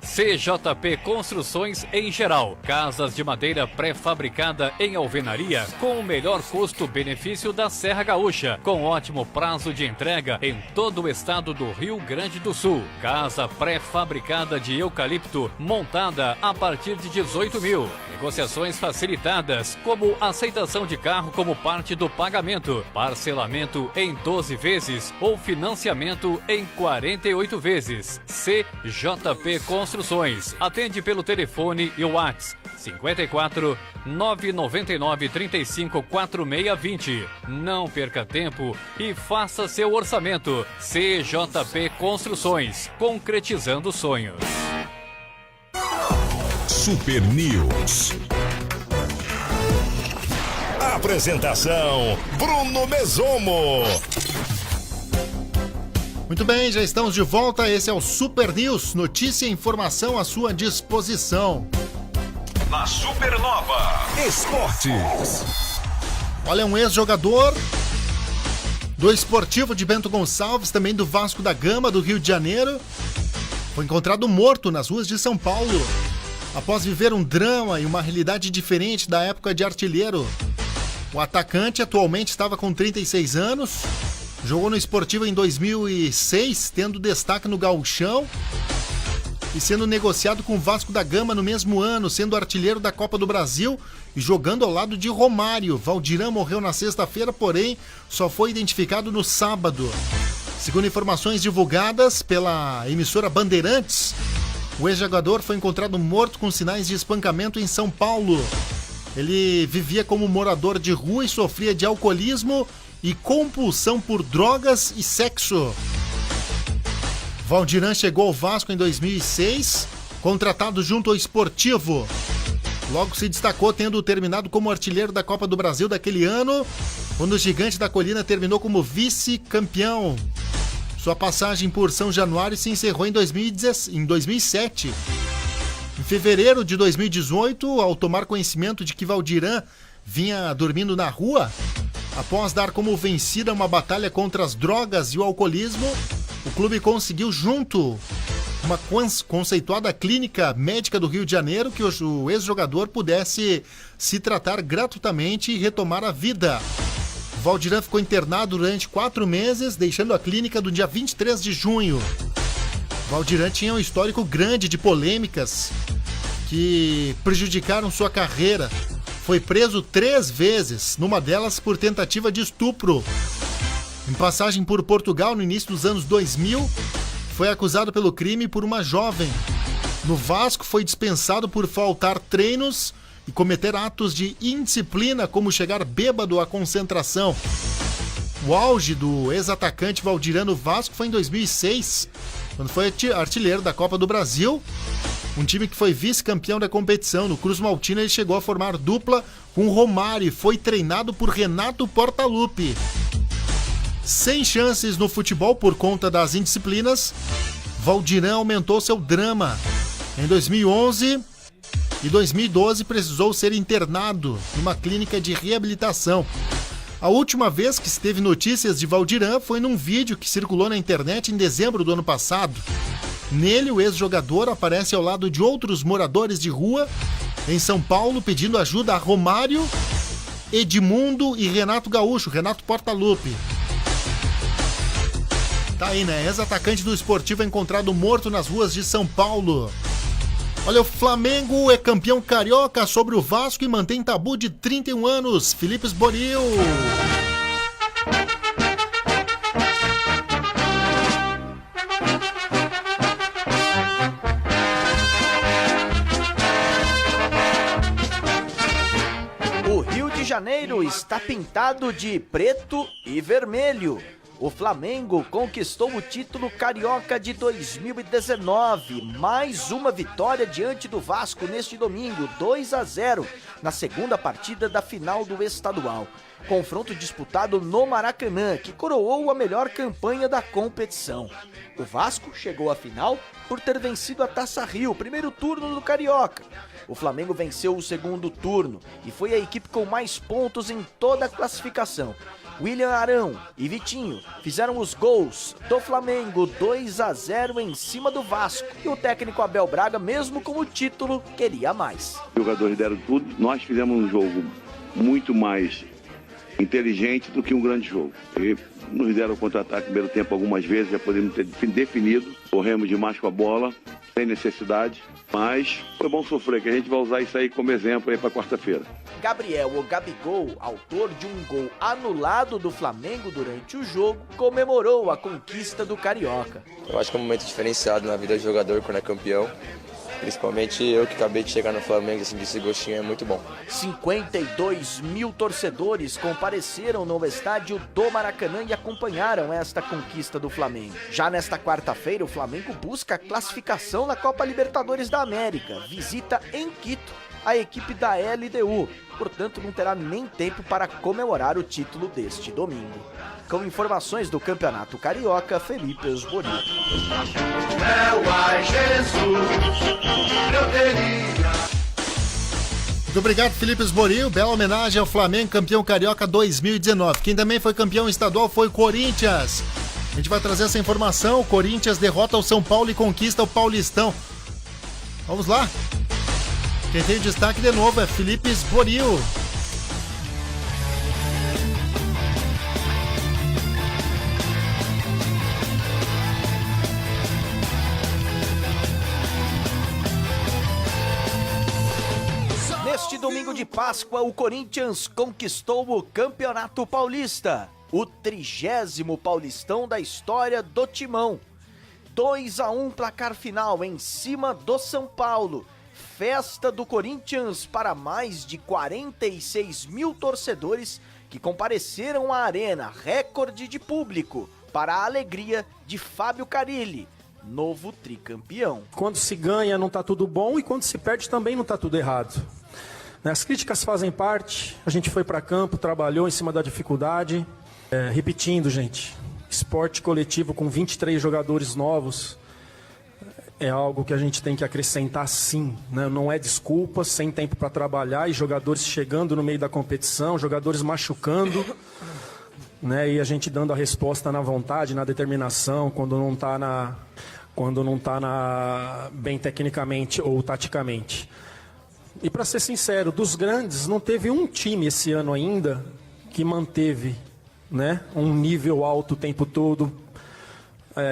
[SPEAKER 7] CJP Construções em geral. Casas de madeira pré-fabricada em alvenaria com o melhor custo-benefício da Serra Gaúcha, com ótimo prazo de entrega em todo o estado do Rio Grande do Sul. Casa pré-fabricada de eucalipto montada a partir de 18 mil. Negociações facilitadas, como aceitação de carro como parte do pagamento, parcelamento em 12 vezes ou financiamento em 48 vezes. CJP Construções. Atende pelo telefone e o WhatsApp 54 999 35 4620. Não perca tempo e faça seu orçamento. CJP Construções, concretizando sonhos.
[SPEAKER 2] Super News. Apresentação: Bruno Mesomo.
[SPEAKER 3] Muito bem, já estamos de volta. Esse é o Super News, notícia e informação à sua disposição.
[SPEAKER 2] Na Supernova Esportes.
[SPEAKER 3] Olha, um ex-jogador do Esportivo de Bento Gonçalves, também do Vasco da Gama, do Rio de Janeiro, foi encontrado morto nas ruas de São Paulo, após viver um drama e uma realidade diferente da época de artilheiro. O atacante atualmente estava com 36 anos, jogou no Esportivo em 2006, tendo destaque no Gauchão e sendo negociado com o Vasco da Gama no mesmo ano, sendo artilheiro da Copa do Brasil e jogando ao lado de Romário. Valdirã morreu na sexta-feira, porém só foi identificado no sábado. Segundo informações divulgadas pela emissora Bandeirantes, o ex-jogador foi encontrado morto com sinais de espancamento em São Paulo. Ele vivia como morador de rua e sofria de alcoolismo e compulsão por drogas e sexo. Valdirã chegou ao Vasco em 2006, contratado junto ao Esportivo. Logo se destacou tendo terminado como artilheiro da Copa do Brasil daquele ano, quando o Gigante da Colina terminou como vice-campeão. Sua passagem por São Januário se encerrou em 2007. Em fevereiro de 2018, ao tomar conhecimento de que Valdirã vinha dormindo na rua, Após dar como vencida uma batalha contra as drogas e o alcoolismo, o clube conseguiu, junto uma conceituada clínica médica do Rio de Janeiro, que o ex-jogador pudesse se tratar gratuitamente e retomar a vida. Valdiran ficou internado durante 4 meses, deixando a clínica no dia 23 de junho. Valdiran tinha um histórico grande de polêmicas que prejudicaram sua carreira. Foi preso 3 vezes, numa delas por tentativa de estupro. Em passagem por Portugal no início dos anos 2000, foi acusado pelo crime por uma jovem. No Vasco, foi dispensado por faltar treinos e cometer atos de indisciplina, como chegar bêbado à concentração. O auge do ex-atacante Valdiran no Vasco foi em 2006, quando foi artilheiro da Copa do Brasil, um time que foi vice-campeão da competição. No Cruz Maltina ele chegou a formar dupla com Romário e foi treinado por Renato Portaluppi. Sem chances no futebol por conta das indisciplinas, Valdiran aumentou seu drama. Em 2011 e 2012 precisou ser internado numa clínica de reabilitação. A última vez que se teve notícias de Valdiran foi num vídeo que circulou na internet em dezembro do ano passado. Nele, o ex-jogador aparece ao lado de outros moradores de rua em São Paulo pedindo ajuda a Romário, Edmundo e Renato Gaúcho, Renato Portaluppi. Tá aí, né? Ex-atacante do Sportivo é encontrado morto nas ruas de São Paulo. Olha, o Flamengo é campeão carioca sobre o Vasco e mantém tabu de 31 anos. Felipe Esboril.
[SPEAKER 1] O Rio de Janeiro está pintado de preto e vermelho. O Flamengo conquistou o título carioca de 2019, mais uma vitória diante do Vasco neste domingo, 2-0, na segunda partida da final do estadual. Confronto disputado no Maracanã, que coroou a melhor campanha da competição. O Vasco chegou à final por ter vencido a Taça Rio, primeiro turno do Carioca. O Flamengo venceu o segundo turno e foi a equipe com mais pontos em toda a classificação. William Arão e Vitinho fizeram os gols do Flamengo, 2-0 em cima do Vasco. E o técnico Abel Braga, mesmo com o título, queria mais.
[SPEAKER 22] Os jogadores deram tudo, nós fizemos um jogo muito mais inteligente do que um grande jogo. E nos deram contra-ataque no primeiro tempo algumas vezes, já podemos ter definido, corremos demais com a bola, sem necessidade, mas foi bom sofrer, que a gente vai usar isso aí como exemplo aí para quarta-feira.
[SPEAKER 1] Gabriel, o Gabigol, autor de um gol anulado do Flamengo durante o jogo, comemorou a conquista do Carioca.
[SPEAKER 23] Eu acho que é um momento diferenciado na vida do jogador quando é campeão. Principalmente eu que acabei de chegar no Flamengo, assim, esse gostinho é muito bom.
[SPEAKER 1] 52 mil torcedores compareceram no estádio do Maracanã e acompanharam esta conquista do Flamengo. Já nesta quarta-feira, o Flamengo busca a classificação na Copa Libertadores da América. Visita em Quito a equipe da LDU, portanto não terá nem tempo para comemorar o título deste domingo. Com informações do Campeonato Carioca, Felipe Esboril.
[SPEAKER 3] Muito obrigado, Felipe Esboril. Bela homenagem ao Flamengo, campeão carioca 2019. Quem também foi campeão estadual foi o Corinthians. A gente vai trazer essa informação. O Corinthians derrota o São Paulo e conquista o Paulistão. Vamos lá. Quem tem o destaque de novo é Felipe Esboril.
[SPEAKER 1] Neste domingo de Páscoa, o Corinthians conquistou o Campeonato Paulista, o 30º Paulistão da história do Timão. 2-1 placar final em cima do São Paulo. Festa do Corinthians para mais de 46 mil torcedores que compareceram à arena, recorde de público, para a alegria de Fábio Carille, novo tricampeão.
[SPEAKER 24] Quando se ganha não está tudo bom e quando se perde também não está tudo errado. As críticas fazem parte, a gente foi para campo, trabalhou em cima da dificuldade. Repetindo, gente, esporte coletivo com 23 jogadores novos, é algo que a gente tem que acrescentar sim, né? Não é desculpa, sem tempo para trabalhar e jogadores chegando no meio da competição, jogadores machucando, né? E a gente dando a resposta na vontade, na determinação, quando não está bem tecnicamente ou taticamente. E para ser sincero, dos grandes, não teve um time esse ano ainda que manteve, né, um nível alto o tempo todo,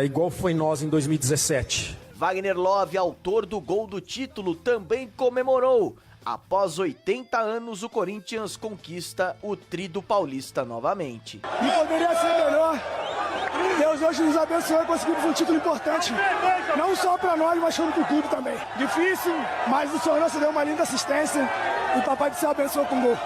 [SPEAKER 24] igual foi nós em 2017.
[SPEAKER 1] Wagner Love, autor do gol do título, também comemorou. Após 80 anos, o Corinthians conquista o tri do Paulista novamente.
[SPEAKER 4] E poderia ser melhor. Deus hoje nos abençoou e conseguimos um título importante. Não só para nós, mas como para o clube também. Difícil, mas o Senhor Nosso deu uma linda assistência. E o Papai do Céu abençoou com gol.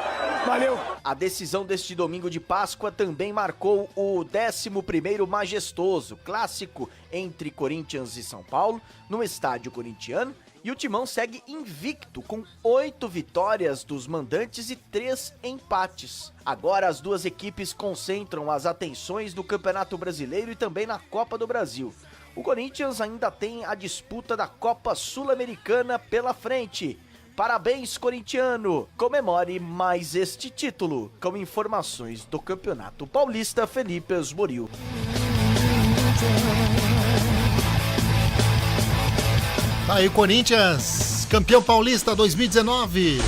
[SPEAKER 4] Valeu.
[SPEAKER 1] A decisão deste domingo de Páscoa também marcou o 11º majestoso clássico entre Corinthians e São Paulo, no estádio corintiano, e o Timão segue invicto com 8 vitórias dos mandantes e 3 empates. Agora as duas equipes concentram as atenções no Campeonato Brasileiro e também na Copa do Brasil. O Corinthians ainda tem a disputa da Copa Sul-Americana pela frente. Parabéns, corintiano! Comemore mais este título. Com informações do Campeonato Paulista, Felipe Esboril.
[SPEAKER 3] Aí, Corinthians, campeão paulista 2019. A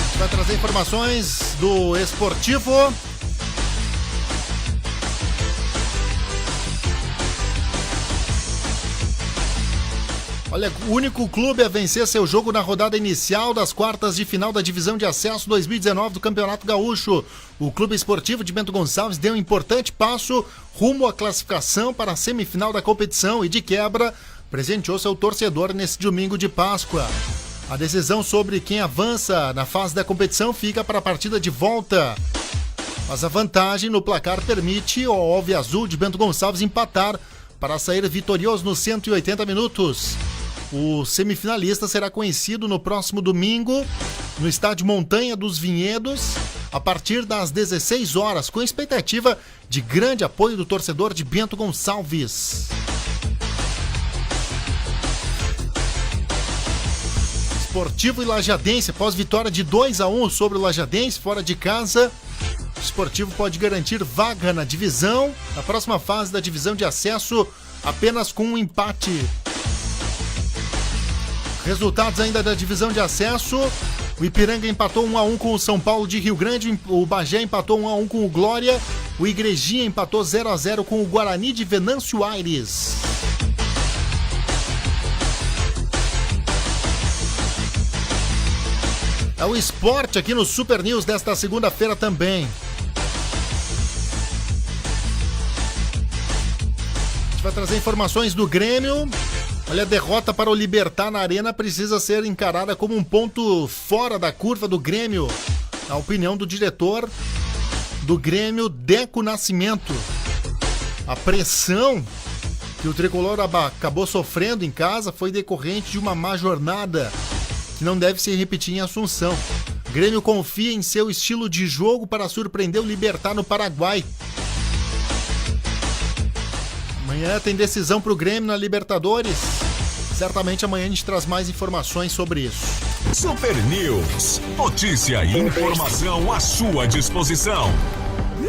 [SPEAKER 3] gente vai trazer informações do Esportivo. Olha, o único clube a vencer seu jogo na rodada inicial das quartas de final da divisão de acesso 2019 do Campeonato Gaúcho. O Clube Esportivo de Bento Gonçalves deu um importante passo rumo à classificação para a semifinal da competição e, de quebra, presenteou seu torcedor nesse domingo de Páscoa. A decisão sobre quem avança na fase da competição fica para a partida de volta. Mas a vantagem no placar permite ao Alviazul de Bento Gonçalves empatar para sair vitorioso nos 180 minutos. O semifinalista será conhecido no próximo domingo no estádio Montanha dos Vinhedos a partir das 16 horas, com expectativa de grande apoio do torcedor de Bento Gonçalves. Esportivo e Lajadense, após vitória de 2-1 sobre o Lajadense fora de casa, o Esportivo pode garantir vaga na divisão, na próxima fase da divisão de acesso, apenas com um empate. Resultados ainda da divisão de acesso: o Ipiranga empatou 1-1 com o São Paulo de Rio Grande, o Bagé empatou 1-1 com o Glória, o Igrejinha empatou 0-0 com o Guarani de Venâncio Aires. É o esporte aqui no Super News desta segunda-feira também. A gente vai trazer informações do Grêmio. Olha, a derrota para o Libertad na Arena precisa ser encarada como um ponto fora da curva do Grêmio, na opinião do diretor do Grêmio, Deco Nascimento. A pressão que o tricolor acabou sofrendo em casa foi decorrente de uma má jornada que não deve se repetir em Assunção. O Grêmio confia em seu estilo de jogo para surpreender o Libertad no Paraguai. Amanhã tem decisão para o Grêmio na Libertadores. Certamente amanhã a gente traz mais informações sobre isso.
[SPEAKER 2] Super News. Notícia e informação à sua disposição.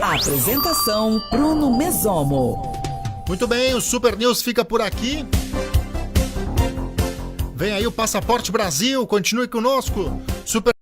[SPEAKER 5] Apresentação Bruno Mesomo.
[SPEAKER 3] Muito bem, o Super News fica por aqui. Vem aí o Passaporte Brasil, continue conosco. Super